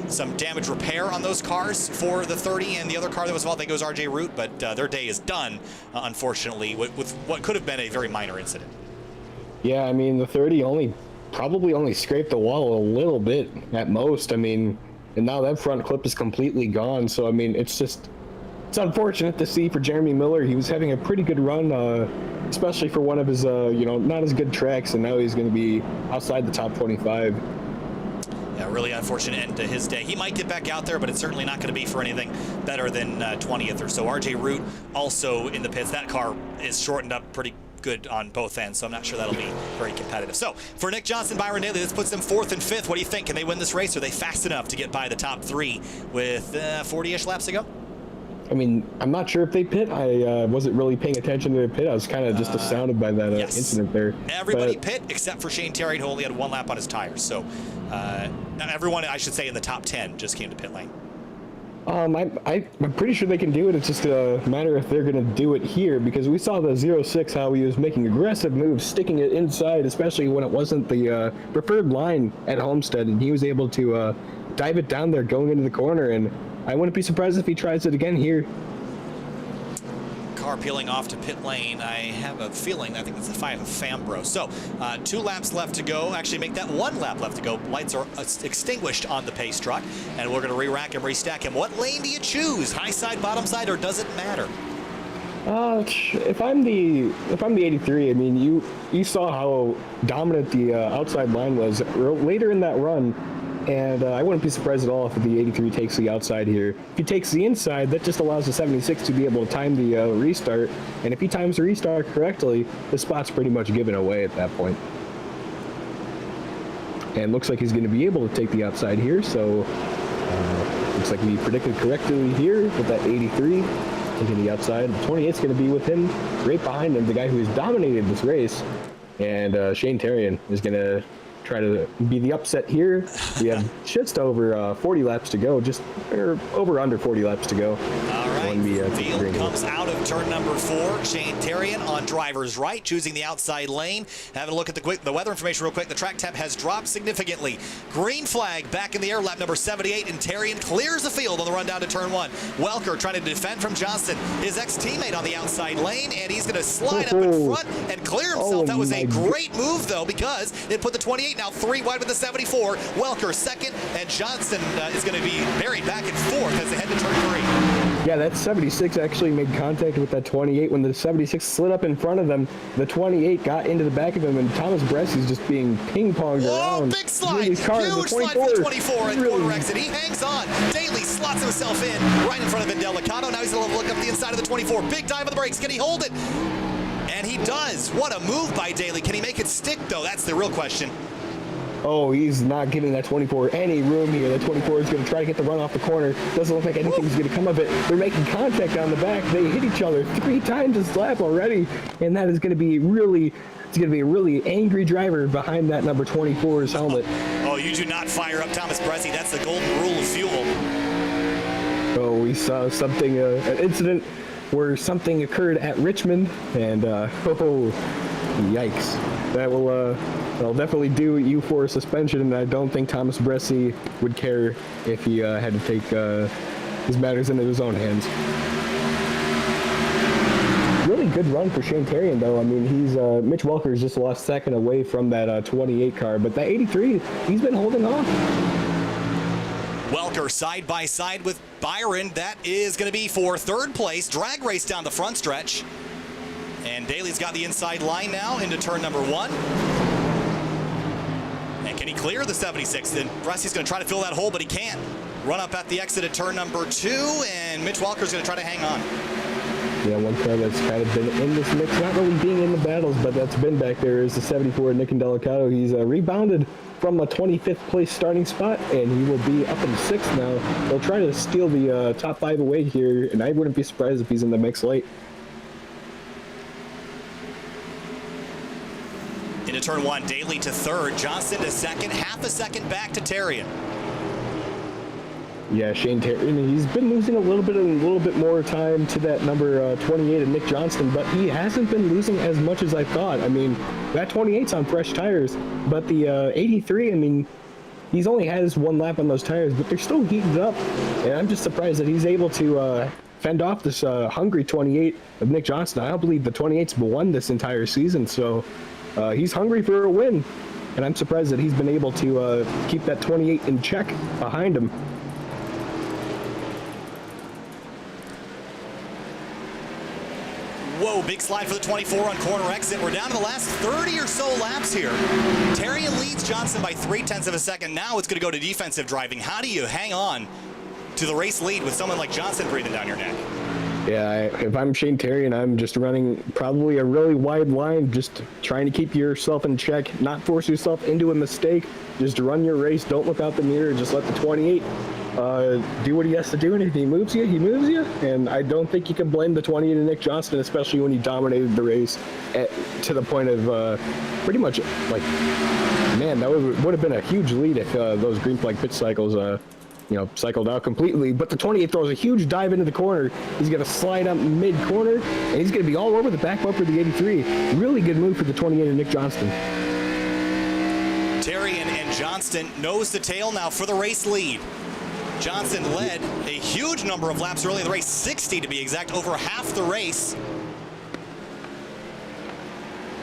some damage repair on those cars for the 30 and the other car that was involved. I think it was RJ Root, but their day is done, unfortunately, with what could have been a very minor incident. Yeah, I mean, the 30 probably only scraped the wall a little bit at most. I mean, and now that front clip is completely gone. So, I mean, it's unfortunate to see for Jeremy Miller. He was having a pretty good run, especially for one of his, not as good tracks, and now he's going to be outside the top 25. Yeah, really unfortunate end to his day. He might get back out there, but it's certainly not going to be for anything better than 20th or so. RJ Root also in the pits. That car is shortened up pretty good on both ends, so I'm not sure that'll be very competitive. So for Nick Johnson, Byron Daly, this puts them 4th and 5th. What do you think? Can they win this race? Are they fast enough to get by the top 3 with 40-ish laps to go? I mean, I'm not sure if they pit. I wasn't really paying attention to the pit. I was kind of just astounded by that incident there. Everybody pit except for Shane Terrian, who only had 1 lap on his tires. So everyone, I should say, in the top 10 just came to pit lane. I'm pretty sure they can do it. It's just a matter if they're going to do it here, because we saw the 06 how he was making aggressive moves, sticking it inside, especially when it wasn't the preferred line at Homestead, and he was able to dive it down there going into the corner, and I wouldn't be surprised if he tries it again here. car peeling off to pit lane. I have a feeling, I think it's the 5 of Fambro. So 2 laps left to go. Actually, make that 1 lap left to go. Lights are extinguished on the pace truck, and we're going to re-rack him, restack him. What lane do you choose? High side, bottom side, or does it matter? If I'm the 83, I mean, you saw how dominant the outside line was later in that run, and I wouldn't be surprised at all if the 83 takes the outside here. If he takes the inside, that just allows the 76 to be able to time the restart, and if he times the restart correctly, the spot's pretty much given away at that point. And looks like he's going to be able to take the outside here, so looks like we predicted correctly here with that 83. Taking the outside. The 28 is going to be with him, right behind him, the guy who has dominated this race. And Shane Terrian is going to try to be the upset here. We have just over 40 laps to go, just over under 40 laps to go. All right, field comes out of turn number 4. Shane Terrian on driver's right, choosing the outside lane. Having a look at the weather information real quick. The track temp has dropped significantly. Green flag back in the air, lap number 78, and Terrian clears the field on the run down to turn 1. Welker trying to defend from Johnston, his ex-teammate on the outside lane, and he's going to slide up in front and clear himself. That was a great move, though, because it put the 28 now 3 wide with the 74. Welker second, and Johnston is going to be buried back and forth as they head to turn 3. Yeah, that 76 actually made contact with that 28. When the 76 slid up in front of them, the 28 got into the back of him, and Thomas Bressy's just being ping-ponged around. Big slide! Huge slide for the 24 at corner exit. He hangs on. Daly slots himself in right in front of Indelicato. Now he's going to look up the inside of the 24. Big dive of the brakes. Can he hold it? And he does. What a move by Daly. Can he make it stick, though? That's the real question. Oh, he's not giving that 24 any room here. That 24 is going to try to get the run off the corner. Doesn't look like anything's going to come of it. They're making contact on the back. They hit each other 3 times this lap already, and that is going to be really, it's going to be a really angry driver behind that number 24's helmet. Oh, you do not fire up Thomas Bressi. That's the golden rule of fuel. Oh, we saw something, an incident where something occurred at Richmond, and oh, yikes. That will, that'll definitely do you for a suspension, and I don't think Thomas Bressi would care if he had to take his matters into his own hands. Really good run for Shane Terrian, though. I mean, he's Mitch Welker's just lost second away from that 28 car, but that 83, he's been holding off. Welker side by side with Byron. That is going to be for 3rd place. Drag race down the front stretch. And Daly's got the inside line now into turn number 1. And can he clear the 76? Then Bressy's going to try to fill that hole, but he can't. Run up at the exit at turn number 2, and Mitch Welker's going to try to hang on. Yeah, one car that's kind of been in this mix, not really being in the battles, but that's been back there is the 74 Nick Indelicato. He's rebounded from a 25th place starting spot, and he will be up in 6th now. They'll try to steal the top 5 away here, and I wouldn't be surprised if he's in the mix late. Into turn 1, Daly to 3rd, Johnston to 2nd, half a second back to Terrian. Yeah, Shane Terrian, he's been losing a little bit more time to that number 28 of Nick Johnston, but he hasn't been losing as much as I thought. I mean, that 28's on fresh tires, but the 83, I mean, he's only has 1 lap on those tires, but they're still heated up, and I'm just surprised that he's able to fend off this hungry 28 of Nick Johnston. I don't believe the 28's won this entire season, so he's hungry for a win, and I'm surprised that he's been able to keep that 28 in check behind him. Whoa, big slide for the 24 on corner exit. We're down to the last 30 or so laps here. Terrian leads Johnston by 0.3 of a second. Now it's going to go to defensive driving. How do you hang on to the race lead with someone like Johnston breathing down your neck? Yeah, if I'm Shane Terrian, I'm just running probably a really wide line, just trying to keep yourself in check, not force yourself into a mistake. Just run your race. Don't look out the mirror. Just let the 28 do what he has to do, and if he moves you, he moves you. And I don't think you can blame the 28 of Nick Johnston, especially when he dominated the race to the point of pretty much like, man, that would have been a huge lead if those green flag pitch cycles cycled out completely. But the 28 throws a huge dive into the corner. He's going to slide up mid-corner, and he's going to be all over the back bumper of the 83. Really good move for the 28 of Nick Johnston. Terrian and Johnston nose to tail now for the race lead. Johnston led a huge number of laps early in the race, 60 to be exact, over half the race.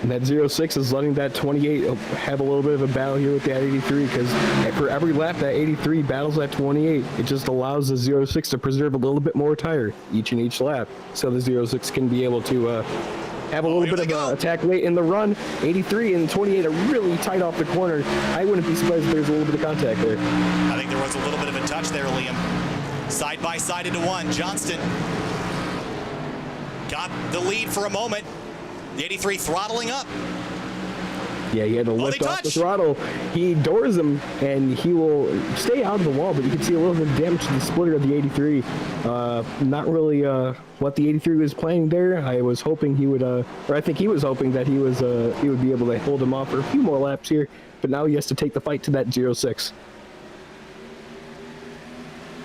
That 06 is letting that 28 have a little bit of a battle here with that 83, because for every lap that 83 battles that 28, it just allows the 06 to preserve a little bit more tire each lap, so the 06 can be able to have a little bit of attack late in the run. 83 and 28 are really tight off the corner. I wouldn't be surprised if there's a little bit of contact there. I think there was a little bit of a touch there, Liam. Side by side into one. Johnston got the lead for a moment. The 83 throttling up. Yeah, he had to lift off the throttle. He doors him, and he will stay out of the wall, but you can see a little bit of damage to the splitter of the 83. Not really what the 83 was planning there. I was hoping he would, or I think he was hoping that he would be able to hold him off for a few more laps here, but now he has to take the fight to that 06.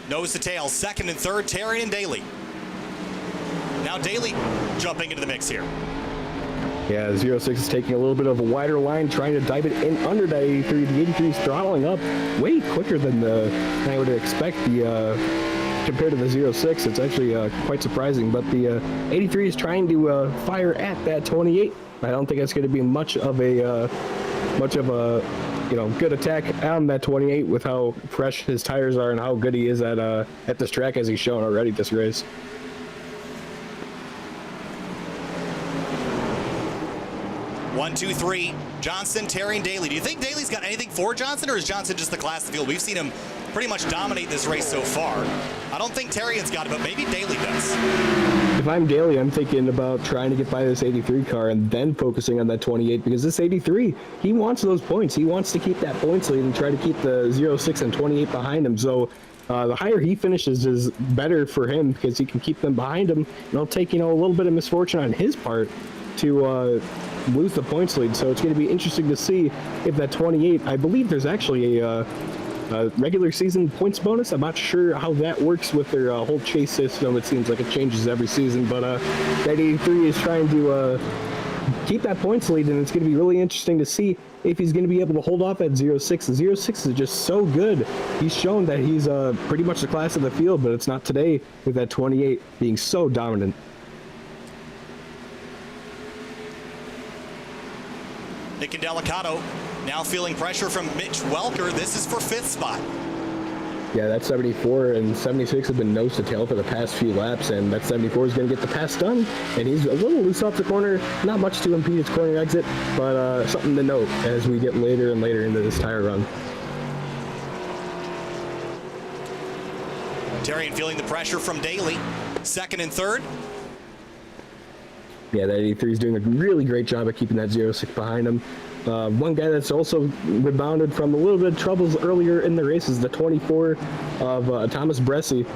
Nose to tail, second and third, Terry and Daly. Now Daly jumping into the mix here. Yeah, 06 is taking a little bit of a wider line, trying to dive it in under that 83. The 83 is throttling up way quicker than I would expect compared to the 06. It's actually quite surprising, but the 83 is trying to fire at that 28. I don't think it's going to be much of a good attack on that 28 with how fresh his tires are and how good he is at this track, as he's shown already this race. 1, 2, 3. Johnson, Terry, and Daly. Do you think Daly's got anything for Johnson, or is Johnson just the class of the field? We've seen him pretty much dominate this race so far. I don't think Terrian's got it, but maybe Daly does. If I'm Daly, I'm thinking about trying to get by this 83 car and then focusing on that 28, because this 83, he wants those points. He wants to keep that points lead and try to keep the 06 and 28 behind him. So the higher he finishes is better for him, because he can keep them behind him. And it'll take, a little bit of misfortune on his part to lose the points lead. So it's going to be interesting to see if that 28, I believe there's actually a regular season points bonus. I'm not sure how that works with their whole chase system. It seems like it changes every season, but that 83 is trying to keep that points lead, and it's going to be really interesting to see if he's going to be able to hold off at 06. The 06 is just so good. He's shown that he's pretty much the class of the field, but it's not today with that 28 being so dominant. Nick and Delicato now feeling pressure from Mitch Welker. This is for 5th spot. Yeah, that 74 and 76 have been nose to tail for the past few laps, and that 74 is going to get the pass done, and he's a little loose off the corner. Not much to impede his corner exit, but something to note as we get later and later into this tire run. Terrian feeling the pressure from Daly. Second and third. Yeah, that 83 is doing a really great job of keeping that 06 behind him. One guy that's also rebounded from a little bit of troubles earlier in the race is the 24 of Thomas Bresci.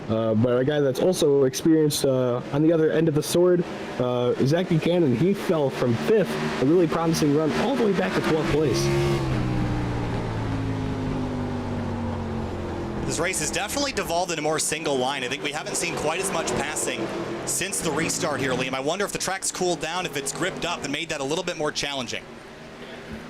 But a guy that's also experienced on the other end of the sword, Zach Buchanan, he fell from 5th, a really promising run, all the way back to 12th place. This race has definitely devolved into more single line. I think we haven't seen quite as much passing since the restart here, Liam. I wonder if the track's cooled down, if it's gripped up and made that a little bit more challenging.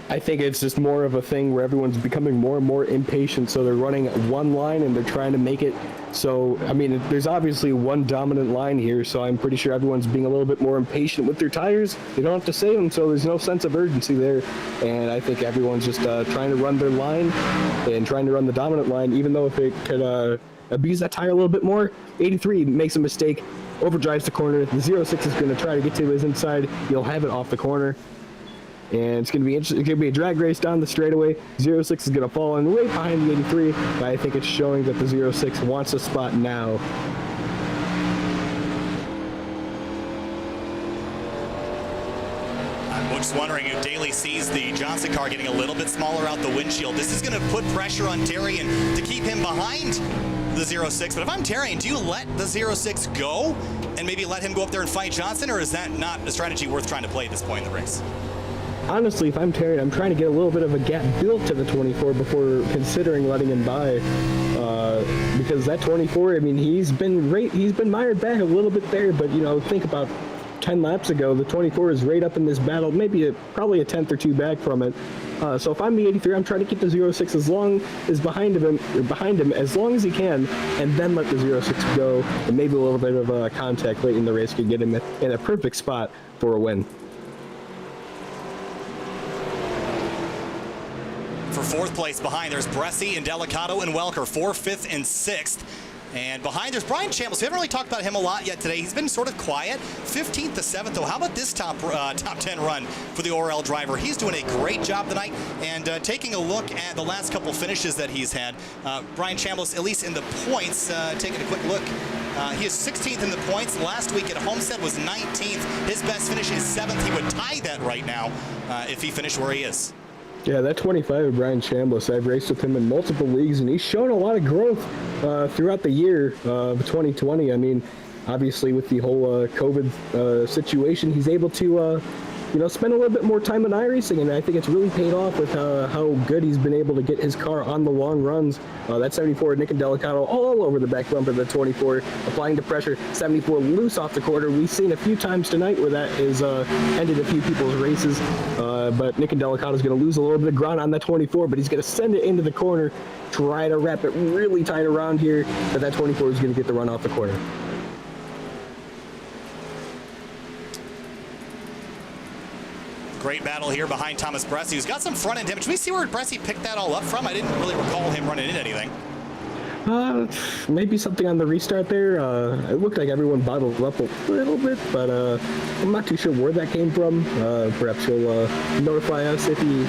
I think it's just more of a thing where everyone's becoming more and more impatient, so they're running one line and they're trying to make it. So, I mean, there's obviously one dominant line here, so I'm pretty sure everyone's being a little bit more impatient with their tires. They don't have to save them, so there's no sense of urgency there. And I think everyone's just trying to run their line and trying to run the dominant line, even though if it could abuse that tire a little bit more. 83 makes a mistake, overdrives the corner. The 06 is going to try to get to his inside. He'll have it off the corner. And it's going to be interesting. It's going to be a drag race down the straightaway. 06 is going to fall in way behind the 83, but I think it's showing that the 06 wants a spot now. I'm just wondering if Daly sees the Johnson car getting a little bit smaller out the windshield. This is going to put pressure on Terrian to keep him behind the 06. But if I'm Terrian, do you let the 06 go and maybe let him go up there and fight Johnson, or is that not a strategy worth trying to play at this point in the race? Honestly, if I'm Terrian, I'm trying to get a little bit of a gap built to the 24 before considering letting him by. Because that 24, I mean, he's been mired back a little bit there, but, think about 10 laps ago, the 24 is right up in this battle, maybe probably a tenth or two back from it. So if I'm the 83, I'm trying to keep the 06 as long as behind him as long as he can, and then let the 06 go, and maybe a little bit of contact late in the race could get him in a perfect spot for a win. fourth place behind, there's Bresci and Delicato and Welker, 4th, 5th, and 6th. And behind there's Brian Chambliss. We haven't really talked about him a lot yet today. He's been sort of quiet. 15th to 7th, though. How about this top 10 run for the Orel driver? He's doing a great job tonight. And taking a look at the last couple finishes that he's had, Brian Chambliss, at least in the points, taking a quick look, he is 16th in the points. Last week at Homestead was 19th. His best finish is 7th. He would tie that right now if he finished where he is. Yeah, that 25 of Brian Chambliss, I've raced with him in multiple leagues, and he's shown a lot of growth throughout the year of 2020. I mean, obviously with the whole COVID situation, he's able to, spend a little bit more time in iRacing, and I think it's really paid off with how good he's been able to get his car on the long runs. That 74, Nick and Delicato all over the back bumper of the 24, applying the pressure. 74 loose off the quarter. We've seen a few times tonight where that has ended a few people's races, but Nick and Delicato is going to lose a little bit of ground on that 24, but he's going to send it into the corner, try to wrap it really tight around here, but that 24 is going to get the run off the corner. Great battle here behind Thomas Bresci, who's got some front-end damage. Can we see where Bresci picked that all up from? I didn't really recall him running into anything. Maybe something on the restart there. It looked like everyone bottled up a little bit, but I'm not too sure where that came from. Perhaps he'll notify us if he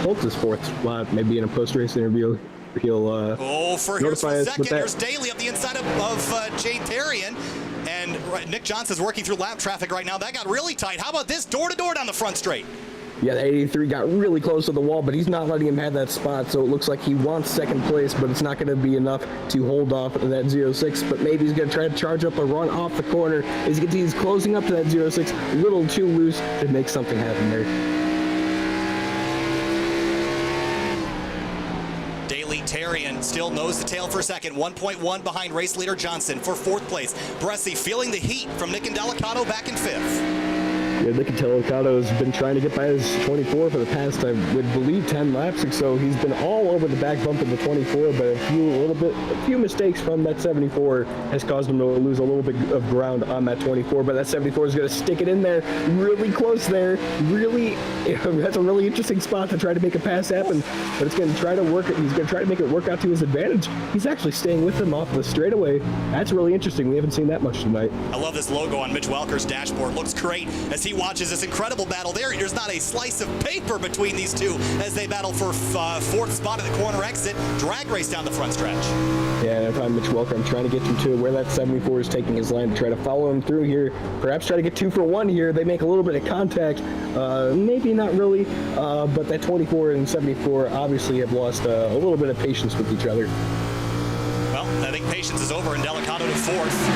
holds his fourth spot, maybe in a post-race interview. He'll here's for a second. There's Daly up the inside of Jay Therrien. And Nick Johnson's working through lap traffic right now. That got really tight. How about this? Door-to-door down the front straight. Yeah, the 83 got really close to the wall, but he's not letting him have that spot, so it looks like he wants second place, but it's not going to be enough to hold off that 06, but maybe he's going to try to charge up a run off the corner. He's closing up to that 06, a little too loose to make something happen there. Therrien still nose to tail for a second. 1.1 behind race leader Johnson for 4th place. Bresci feeling the heat from Nick and Delicato back in 5th. Yeah, Nick and Delicato has been trying to get by his 24 for the past, I would believe, 10 laps or so. He's been all over the back bump of the 24, but a few mistakes from that 74 has caused him to lose a little bit of ground on that 24, but that 74 is going to stick it in there really close there. Really, that's a really interesting spot to try to make a pass happen, but it's going to try to work. He's going to try to make it work out to his advantage. He's actually staying with him off the straightaway. That's really interesting. We haven't seen that much tonight. I love this logo on Mitch Welker's dashboard. Looks great as he watches this incredible battle there. There's not a slice of paper between these two as they battle for 4th spot at the corner exit. Drag race down the front stretch. Yeah, and if I'm Mitch Welker, I'm trying to get him to where that 74 is taking his line to try to follow him through here. Perhaps try to get 2 for 1 here. They make a little bit of contact. Maybe not really, but that 24 and 74 obviously have lost a little bit of patience with each other. Well, I think patience is over, and Delicato to 4th.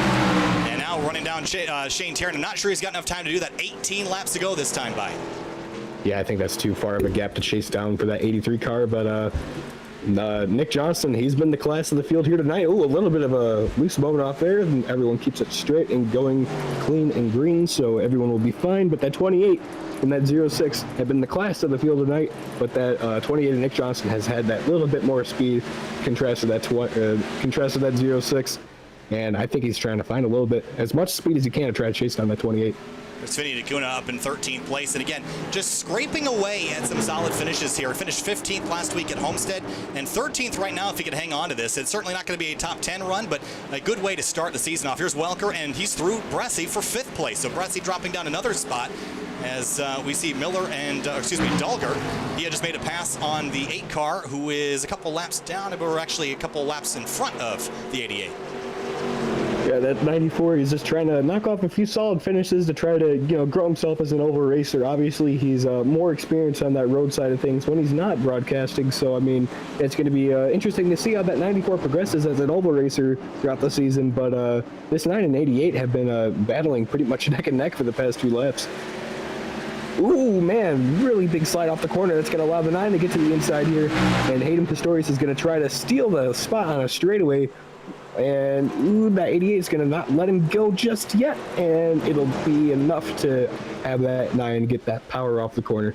And now running down Shane Therrien. I'm not sure he's got enough time to do that. 18 laps to go this time by. Yeah, I think that's too far of a gap to chase down for that 83 car, but Nick Johnson, he's been the class of the field here tonight. Oh, a little bit of a loose moment off there, and everyone keeps it straight and going clean and green, so everyone will be fine. But that 28 and that 06 have been the class of the field tonight, but that 28 and Nick Johnson has had that little bit more speed contrast to that 06. And I think he's trying to find a little bit, as much speed as he can to try to chase down that 28. There's Vinny DeCuna up in 13th place. And again, just scraping away at some solid finishes here. Finished 15th last week at Homestead and 13th right now if he could hang on to this. It's certainly not going to be a top 10 run, but a good way to start the season off. Here's Welker, and he's through Bresci for 5th place. So Bresci dropping down another spot as we see Miller and, Dulger. He had just made a pass on the 8 car, who is a couple laps down, or actually a couple laps in front of the 88. Yeah, that 94, he's just trying to knock off a few solid finishes to try to, grow himself as an oval racer. Obviously, he's more experienced on that road side of things when he's not broadcasting. So, I mean, it's going to be interesting to see how that 94 progresses as an oval racer throughout the season. But this 9 and 88 have been battling pretty much neck and neck for the past 2 laps. Ooh, man, really big slide off the corner. That's going to allow the 9 to get to the inside here. And Hayden Pistorius is going to try to steal the spot on a straightaway. And ooh, that 88 is going to not let him go just yet. And it'll be enough to have that 9 get that power off the corner.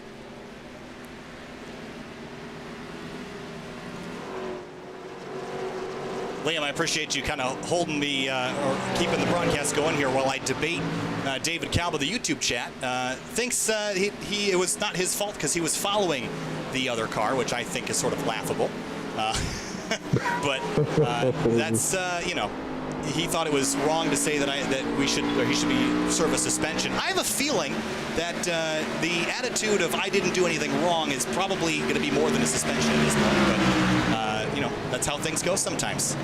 Liam, I appreciate you kind of holding me or keeping the broadcast going here while I debate David Calba, the YouTube chat. Thinks it was not his fault because he was following the other car, which I think is sort of laughable. But that's, you know, he thought it was wrong to say that he should be served a suspension. I have a feeling that the attitude of I didn't do anything wrong is probably going to be more than a suspension at this point. But you know, that's how things go sometimes.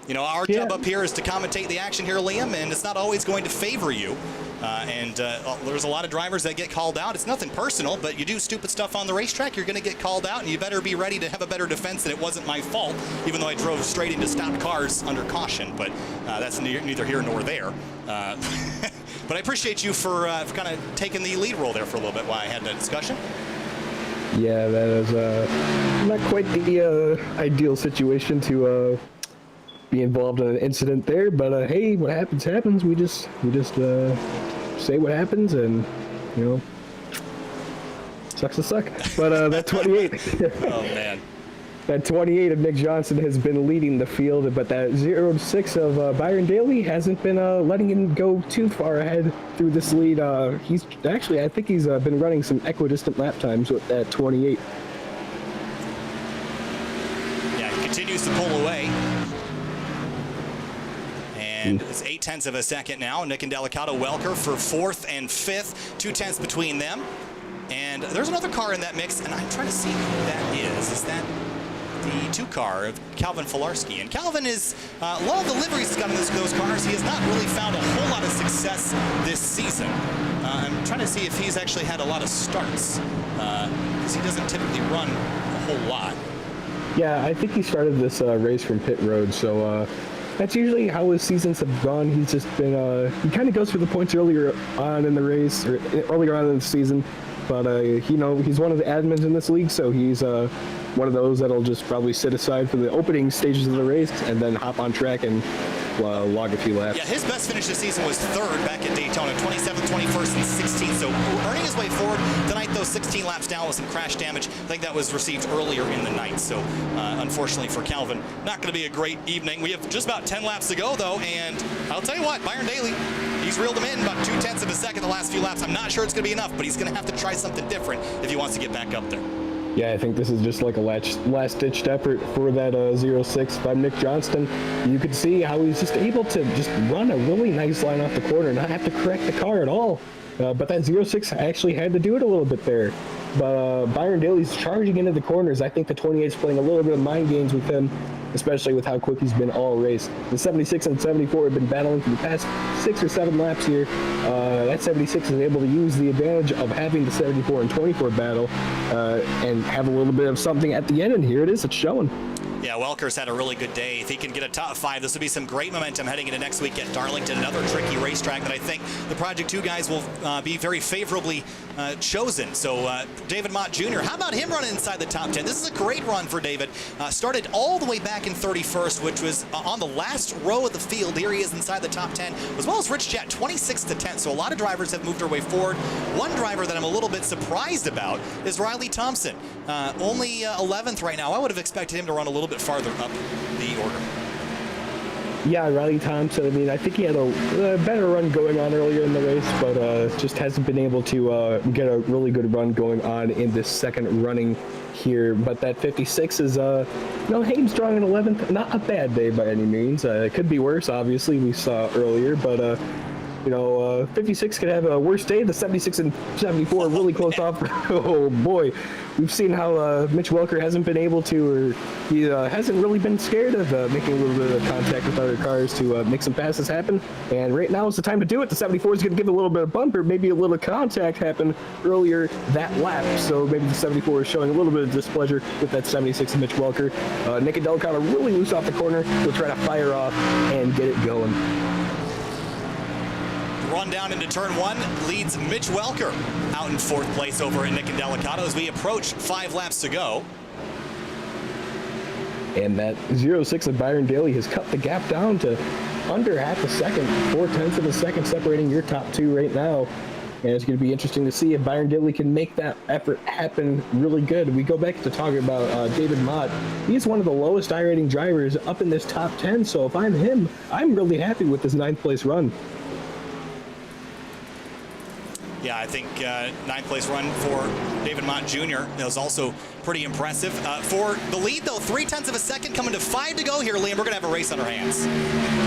You know, our job up here is to commentate the action here, Liam, and it's not always going to favor you. There's a lot of drivers that get called out. It's nothing personal, but you do stupid stuff on the racetrack, you're going to get called out, and you better be ready to have a better defense that it wasn't my fault, even though I drove straight into stopped cars under caution. But that's neither here nor there. But I appreciate you for kind of taking the lead role there for a little bit while I had that discussion. Yeah, that is not quite the ideal situation to be involved in an incident there, but hey, what happens happens. We just say what happens, and you know, sucks to suck. But that 28. Oh man. That 28 of Nick Johnson has been leading the field, but that 0-6 of Byron Daly hasn't been letting him go too far ahead through this lead. He's actually, I think he's been running some equidistant lap times with that 28. Yeah, he continues to pull away. And it's 0.8 of a second now. Nick and Delicato Welker for 4th and 5th, 0.2 between them. And there's another car in that mix, and I'm trying to see who that is. Is that the 2 car of Calvin Filarski? And Calvin is, a lot of the liveries he's got in those cars, he has not really found a whole lot of success this season. I'm trying to see if he's actually had a lot of starts, because he doesn't typically run a whole lot. Yeah, I think he started this race from pit road, so that's usually how his seasons have gone. He's just been, he kind of goes for the points earlier on in the race, or earlier on in the season, but, you know, he's one of the admins in this league, so he's one of those that'll just probably sit aside for the opening stages of the race and then hop on track and log a few laps. Yeah, his best finish this season was 3rd back at Daytona, 27th, 21st, and 16th. So earning his way forward. Tonight, though, 16 laps down with some crash damage. I think that was received earlier in the night. So unfortunately for Calvin, not going to be a great evening. We have just about 10 laps to go, though, and I'll tell you what, Byron Daly, he's reeled him in about 0.2 of a second the last few laps. I'm not sure it's going to be enough, but he's going to have to try something different if he wants to get back up there. Yeah, I think this is just like a last-ditched effort for that 0-6 by Nick Johnston. You could see how he's just able to just run a really nice line off the corner and not have to correct the car at all. But that 0-6 actually had to do it a little bit there. But Byron Daly's charging into the corners. I think the 28's playing a little bit of mind games with him, especially with how quick he's been all race. The 76 and 74 have been battling for the past 6 or 7 laps here. That 76 is able to use the advantage of having the 74 and 24 battle and have a little bit of something at the end, and here it is, it's showing. Yeah, Welker's had a really good day. If he can get a top 5, this will be some great momentum heading into next week at Darlington, another tricky racetrack that I think the Project 2 guys will be very favorably chosen. So David Mott Jr., how about him running inside the top 10? This is a great run for David. Started all the way back in 31st, which was on the last row of the field. Here he is inside the top 10, as well as Rich Jett, 26 to 10. So a lot of drivers have moved their way forward. One driver that I'm a little bit surprised about is Riley Thompson. Only 11th right now. I would have expected him to run a little bit farther up the order. Yeah, Riley Thompson, I mean, I think he had a better run going on earlier in the race, but just hasn't been able to get a really good run going on in this second running here. But that 56 is, you know, hanging strong in 11th. Not a bad day by any means. It could be worse, obviously, we saw earlier, but you know, 56 could have a worse day. The 76 and 74 are really close off. Oh boy, we've seen how Mitch Welker hasn't been able to, or he hasn't really been scared of making a little bit of contact with other cars to make some passes happen. And right now is the time to do it. The 74 is going to give a little bit of bumper, maybe a little contact happen earlier that lap. So maybe the 74 is showing a little bit of displeasure with that 76 and Mitch Welker. Nick and Delicato really loose off the corner. We'll try to fire off and get it going. Run down into turn 1 leads Mitch Welker out in 4th place over at Nick and Delicato as we approach 5 laps to go. And that 0-6 of Byron Daly has cut the gap down to under half a second, 0.4 of a second separating your top 2 right now. And it's going to be interesting to see if Byron Daly can make that effort happen really good. We go back to talking about David Mott. He's one of the lowest iRating drivers up in this top 10. So if I'm him, I'm really happy with this 9th place run. Yeah, I think ninth place run for David Mott Jr. That was also pretty impressive. For the lead, though, 0.3 of a second, coming to 5 to go here, Liam. We're going to have a race on our hands.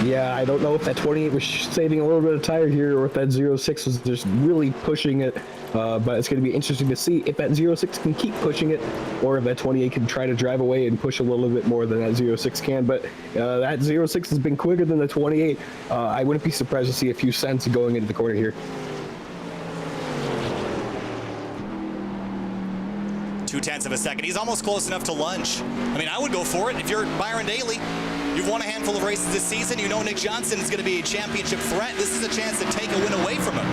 Yeah, I don't know if that 28 was saving a little bit of tire here or if that 06 was just really pushing it. But it's going to be interesting to see if that 06 can keep pushing it or if that 28 can try to drive away and push a little bit more than that 06 can. But that 06 has been quicker than the 28. I wouldn't be surprised to see a few cents going into the corner here. 0.2 of a second. He's almost close enough to lunge. I mean, I would go for it. If you're Byron Daly, you've won a handful of races this season. You know Nick Johnson is going to be a championship threat. This is a chance to take a win away from him.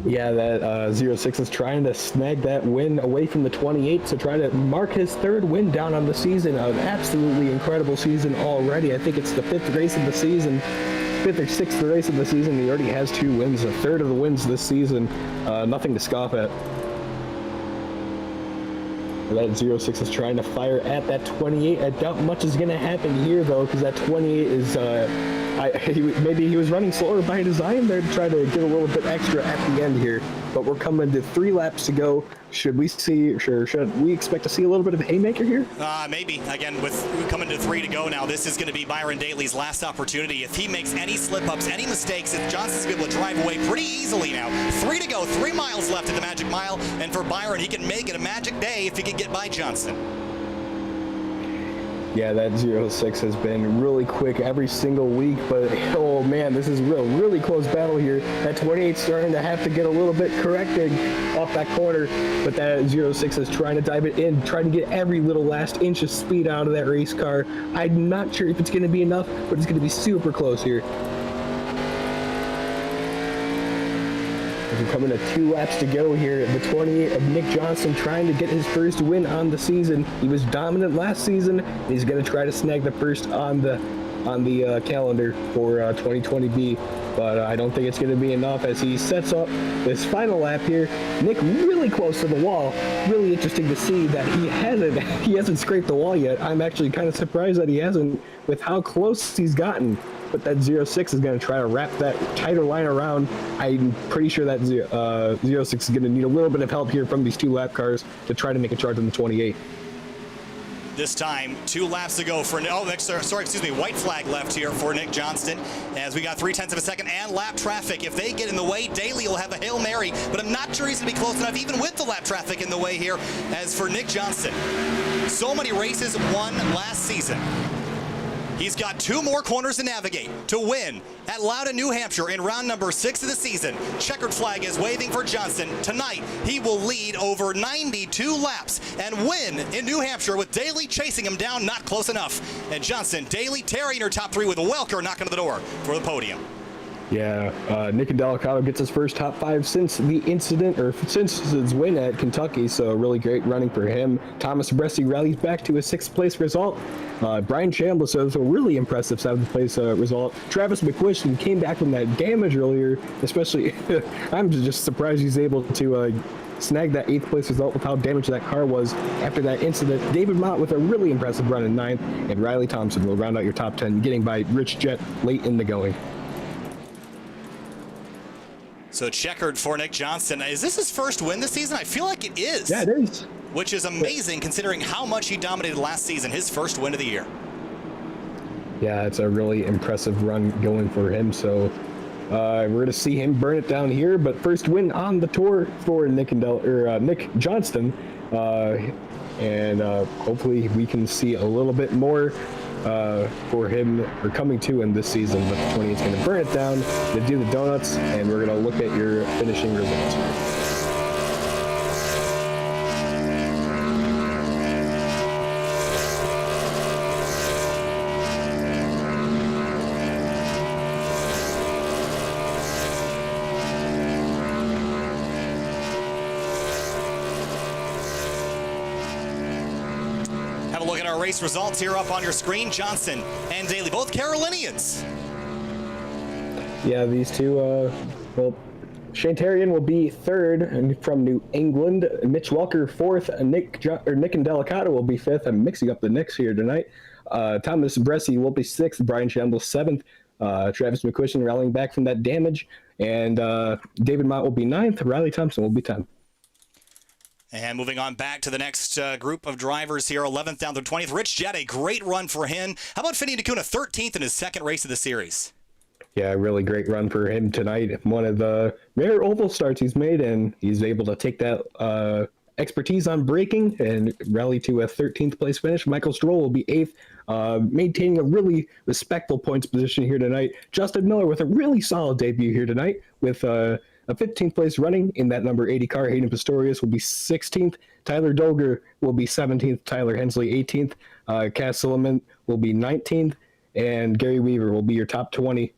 Yeah, that 06 is trying to snag that win away from the 28, so trying to mark his 3rd win down on the season. An absolutely incredible season already. I think it's the 5th race of the season. 5th or 6th race of the season. He already has 2 wins, a 3rd of the wins this season. Nothing to scoff at. That 06 is trying to fire at that 28. I doubt much is going to happen here, though, because that 28 is, maybe he was running slower by design there to try to get a little bit extra at the end here. But we're coming to 3 laps to go. Should we expect to see a little bit of a haymaker here? Maybe. Again, with coming to 3 to go now, this is going to be Byron Daly's last opportunity. If he makes any slip-ups, any mistakes, if Johnson's going to be able to drive away pretty easily now. 3 to go, 3 miles left at the Magic Mile. And for Byron, he can make it a magic day if he can get by Johnson. Yeah, that 06 has been really quick every single week, but oh man, this is a really close battle here. That 28's starting to have to get a little bit corrected off that corner, but that 06 is trying to dive it in, trying to get every little last inch of speed out of that race car. I'm not sure if it's going to be enough, but it's going to be super close here. We're coming to 2 laps to go here. The 28 of Nick Johnson trying to get his first win on the season. He was dominant last season. He's going to try to snag the first on the calendar for 2020B. But I don't think it's going to be enough as he sets up this final lap here. Nick really close to the wall. Really interesting to see that he hasn't scraped the wall yet. I'm actually kind of surprised that he hasn't with how close he's gotten. But that 06 is going to try to wrap that tighter line around. I'm pretty sure that 06 is going to need a little bit of help here from these 2 lap cars to try to make a charge on the 28. This time, 2 laps to go for white flag left here for Nick Johnston as we got 0.3 of a second and lap traffic. If they get in the way, Daly will have a Hail Mary, but I'm not sure he's going to be close enough even with the lap traffic in the way here. As for Nick Johnston, so many races won last season. He's got 2 more corners to navigate to win at Loudon, New Hampshire in round number 6 of the season. Checkered flag is waving for Johnson. Tonight, he will lead over 92 laps and win in New Hampshire with Daly chasing him down, not close enough. And Johnson, Daly, Terry in her top 3 with Welker knocking on the door for the podium. Yeah, Nick Indelicato gets his first top 5 since the incident, or since his win at Kentucky, so really great running for him. Thomas Bressy rallies back to a 6th place result. Brian Chambliss has a really impressive 7th place result. Travis McQuiston came back from that damage earlier, especially, I'm just surprised he's able to snag that 8th place result with how damaged that car was after that incident. David Mott with a really impressive run in 9th, and Riley Thompson will round out your top 10, getting by Rich Jett late in the going. So checkered for Nick Johnson. Is this his first win this season? I feel like it is. Yeah, it is. Which is amazing considering how much he dominated last season. His first win of the year. Yeah, it's a really impressive run going for him. So we're going to see him burn it down here. But first win on the tour for Nick Johnston. And hopefully we can see a little bit more for him, or coming to him this season. But the 28 is going to burn it down, to do the donuts, and we're going to look at your finishing results. Have a look at our race results here up on your screen. Johnson and Daly, both Carolinians. Yeah, these two, well, Shane Terrian will be 3rd and from New England. Mitch Walker 4th. Nick Indelicato will be 5th. I'm mixing up the Nicks here tonight. Thomas Bressy will be 6th. Brian Chambliss 7th. Travis McQuiston rallying back from that damage, and David Mott will be 9th. Riley Thompson will be 10th. And moving on back to the next group of drivers here, 11th down to 20th. Rich Jett, a great run for him. How about Finney Nakuna, 13th in his second race of the series? Yeah, really great run for him tonight. One of the rare oval starts he's made, and he's able to take that expertise on braking and rally to a 13th place finish. Michael Stroll will be 8th, maintaining a really respectful points position here tonight. Justin Miller with a really solid debut here tonight with a 15th place running in that number 80 car. Hayden Pistorius will be 16th. Tyler Dolger will be 17th. Tyler Hensley 18th. Cass Silliman will be 19th. And Gary Weaver will be your top 20.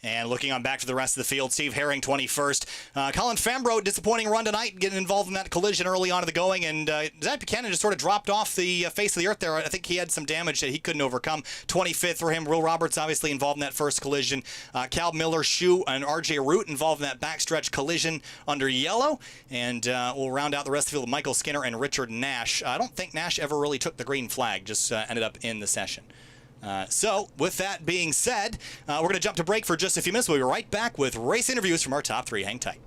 And looking on back to the rest of the field, Steve Herring 21st. Colin Fambro, disappointing run tonight, getting involved in that collision early on in the going. And Zach Buchanan just sort of dropped off the face of the earth there. I think he had some damage that he couldn't overcome. 25th for him. Will Roberts obviously involved in that first collision. Cal Miller, Shu, and RJ Root involved in that backstretch collision under yellow. And we'll round out the rest of the field with Michael Skinner and Richard Nash. I don't think Nash ever really took the green flag, just ended up in the session. So, with that being said, we're going to jump to break for just a few minutes. We'll be right back with race interviews from our top 3. Hang tight.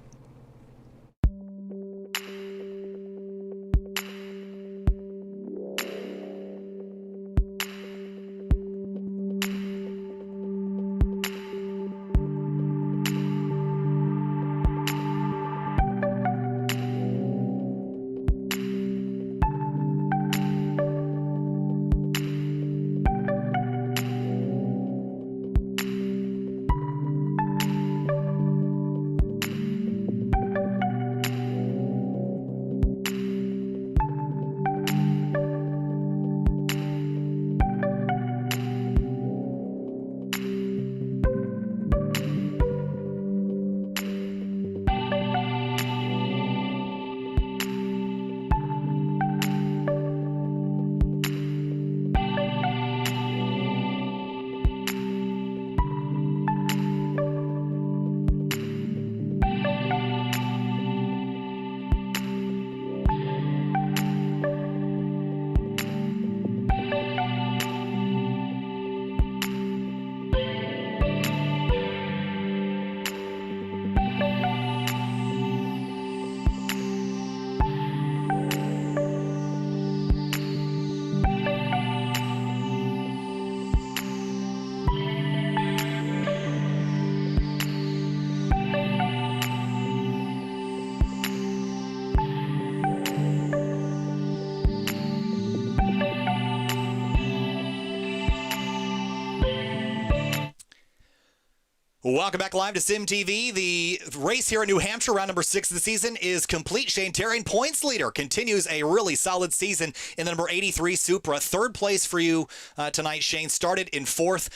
Welcome back live to Sim TV. The race here in New Hampshire, round number 6 of the season, is complete. Shane Terrian, points leader, continues a really solid season in the number 83 Supra. Third place for you tonight, Shane. Started in 4th.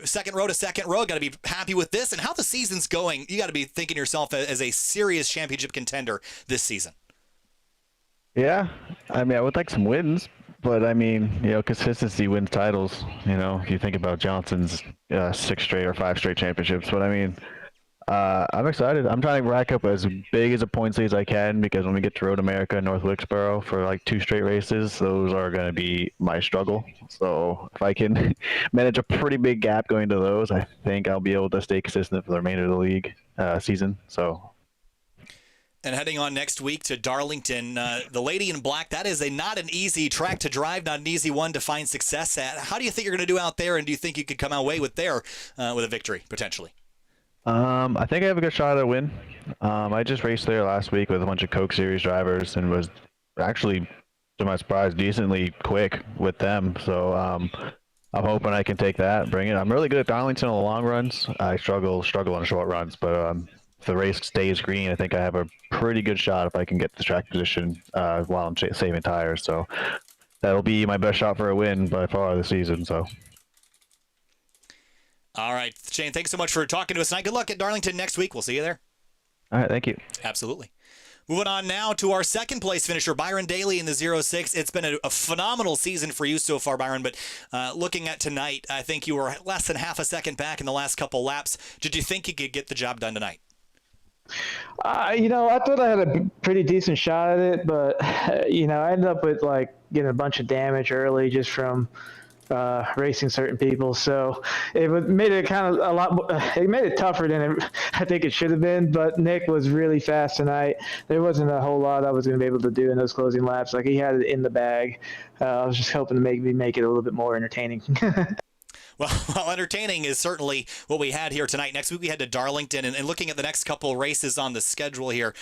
Second row to second row. Got to be happy with this. And how the season's going, you got to be thinking yourself as a serious championship contender this season. Yeah, I mean, I would like some wins. But, I mean, you know, consistency wins titles. You know, if you think about Johnson's 6 straight or 5 straight championships. But, I mean, I'm excited. I'm trying to rack up as big as a points lead as I can because when we get to Road America and North Wilkesboro for, like, 2 straight races, those are going to be my struggle. So if I can manage a pretty big gap going to those, I think I'll be able to stay consistent for the remainder of the league season. So. And heading on next week to Darlington, the Lady in Black, that is not an easy track to drive, not an easy one to find success at. How do you think you're going to do out there, and do you think you could come away with a victory, potentially? I think I have a good shot at a win. I just raced there last week with a bunch of Coke Series drivers and was actually, to my surprise, decently quick with them. So I'm hoping I can take that and bring it. I'm really good at Darlington on the long runs. I struggle on the short runs, but if the race stays green, I think I have a pretty good shot if I can get the track position while I'm saving tires. So that'll be my best shot for a win by far this season. So. All right, Shane, thanks so much for talking to us tonight. Good luck at Darlington next week. We'll see you there. All right, thank you. Absolutely. Moving on now to our second place finisher, Byron Daly in the 06. It's been a phenomenal season for you so far, Byron, but looking at tonight, I think you were less than half a second back in the last couple laps. Did you think you could get the job done tonight? You know, I thought I had a pretty decent shot at it, but, you know, I ended up with, like, getting a bunch of damage early just from racing certain people. So made it kind of a lot more, it made it tougher than I think it should have been. But Nick was really fast tonight. There wasn't a whole lot I was going to be able to do in those closing laps. Like, he had it in the bag. I was just hoping to make it a little bit more entertaining. Well, entertaining is certainly what we had here tonight. Next week we head to Darlington, and looking at the next couple of races on the schedule here.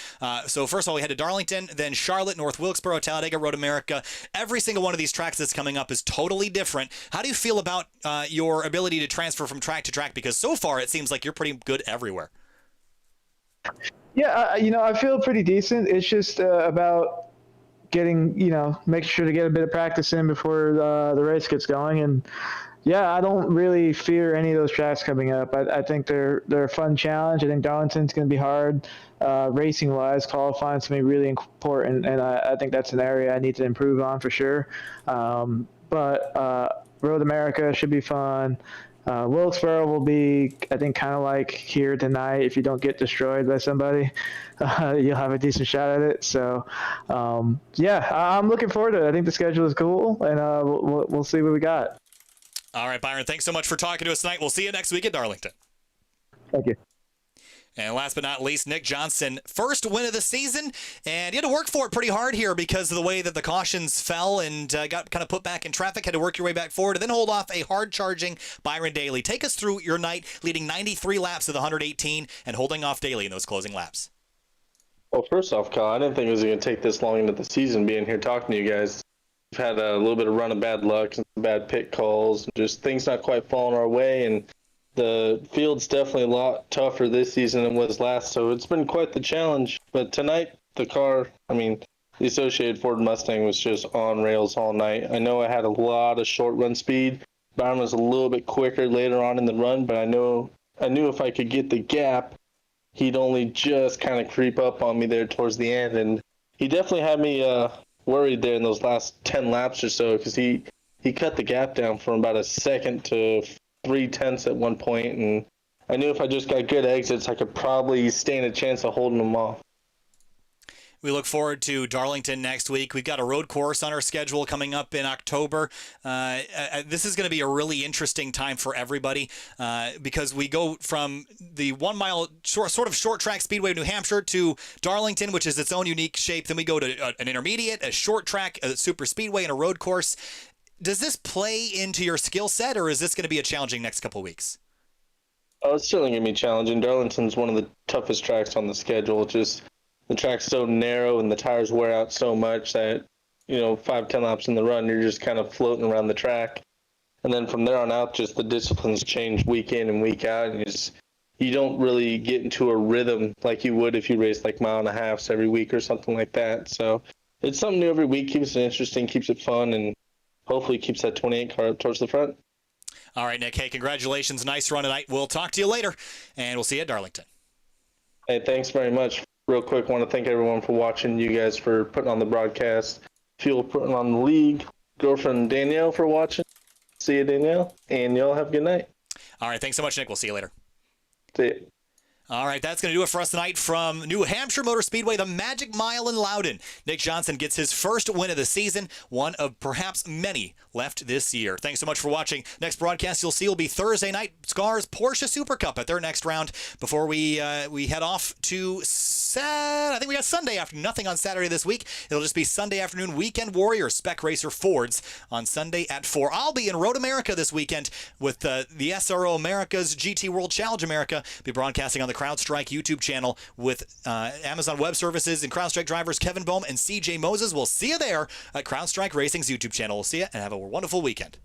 So first of all, we head to Darlington, then Charlotte, North Wilkesboro, Talladega, Road America. Every single one of these tracks that's coming up is totally different. How do you feel about your ability to transfer from track to track? Because so far it seems like you're pretty good everywhere. Yeah, I feel pretty decent. It's just about getting, make sure to get a bit of practice in before the race gets going. And yeah, I don't really fear any of those tracks coming up. I think they're a fun challenge. I think Darlington's going to be hard racing-wise. Qualifying's going to be really important, and I think that's an area I need to improve on for sure. But Road America should be fun. Wilkesboro will be, I think, kind of like here tonight. If you don't get destroyed by somebody, you'll have a decent shot at it. So, yeah, I'm looking forward to it. I think the schedule is cool, and we'll see what we got. All right, Byron, thanks so much for talking to us tonight. We'll see you next week at Darlington. Thank you. And last but not least, Nick Johnson, first win of the season, and you had to work for it pretty hard here because of the way that the cautions fell and got kind of put back in traffic, had to work your way back forward, and then hold off a hard-charging Byron Daly. Take us through your night, leading 93 laps of the 118 and holding off Daly in those closing laps. Well, first off, Kyle, I didn't think it was going to take this long into the season being here talking to you guys. We've had a little bit of run of bad luck and some bad pit calls, and just things not quite falling our way, and the field's definitely a lot tougher this season than it was last, so it's been quite the challenge. But tonight, the car, the Associated Ford Mustang was just on rails all night. I know I had a lot of short run speed. Byron was a little bit quicker later on in the run, but I knew if I could get the gap, he'd only just kind of creep up on me there towards the end, and he definitely had me worried there in those last 10 laps or so, because he cut the gap down from about a second to 0.3 at one point, and I knew if I just got good exits, I could probably stand a chance of holding him off. We look forward to Darlington next week. We've got a road course on our schedule coming up in October. This is going to be a really interesting time for everybody because we go from the 1 mile sort of short track speedway of New Hampshire to Darlington, which is its own unique shape. Then we go to an intermediate, a short track, a super speedway, and a road course. Does this play into your skill set, or is this going to be a challenging next couple of weeks? Oh, it's certainly going to be challenging. Darlington's one of the toughest tracks on the schedule. Just the track's so narrow and the tires wear out so much that, 5-10 laps in the run, you're just kind of floating around the track. And then from there on out, just the disciplines change week in and week out. And you don't really get into a rhythm like you would if you raced like 1.5 miles every week or something like that. So it's something new every week, keeps it interesting, keeps it fun, and hopefully keeps that 28 car up towards the front. All right, Nick. Hey, congratulations. Nice run tonight. We'll talk to you later, and we'll see you at Darlington. Hey, thanks very much. Real quick, I want to thank everyone for watching, you guys for putting on the broadcast, Fuel putting on the league, girlfriend Danielle for watching. See you, Danielle, and y'all have a good night. All right, thanks so much, Nick. We'll see you later. See you. All right, that's going to do it for us tonight from New Hampshire Motor Speedway, the Magic Mile in Loudon. Nick Johnson gets his first win of the season, one of perhaps many left this year. Thanks so much for watching. Next broadcast you'll see will be Thursday night, Scars Porsche Super Cup at their next round before we head off to I think we got Sunday afternoon. Nothing on Saturday this week. It'll just be Sunday afternoon, Weekend Warrior Spec Racer Fords on Sunday at 4. I'll be in Road America this weekend with the SRO America's GT World Challenge America. Be broadcasting on the CrowdStrike YouTube channel with Amazon Web Services and CrowdStrike drivers Kevin Bohm and CJ Moses. We'll see you there at CrowdStrike Racing's YouTube channel. We'll see you and have a wonderful weekend.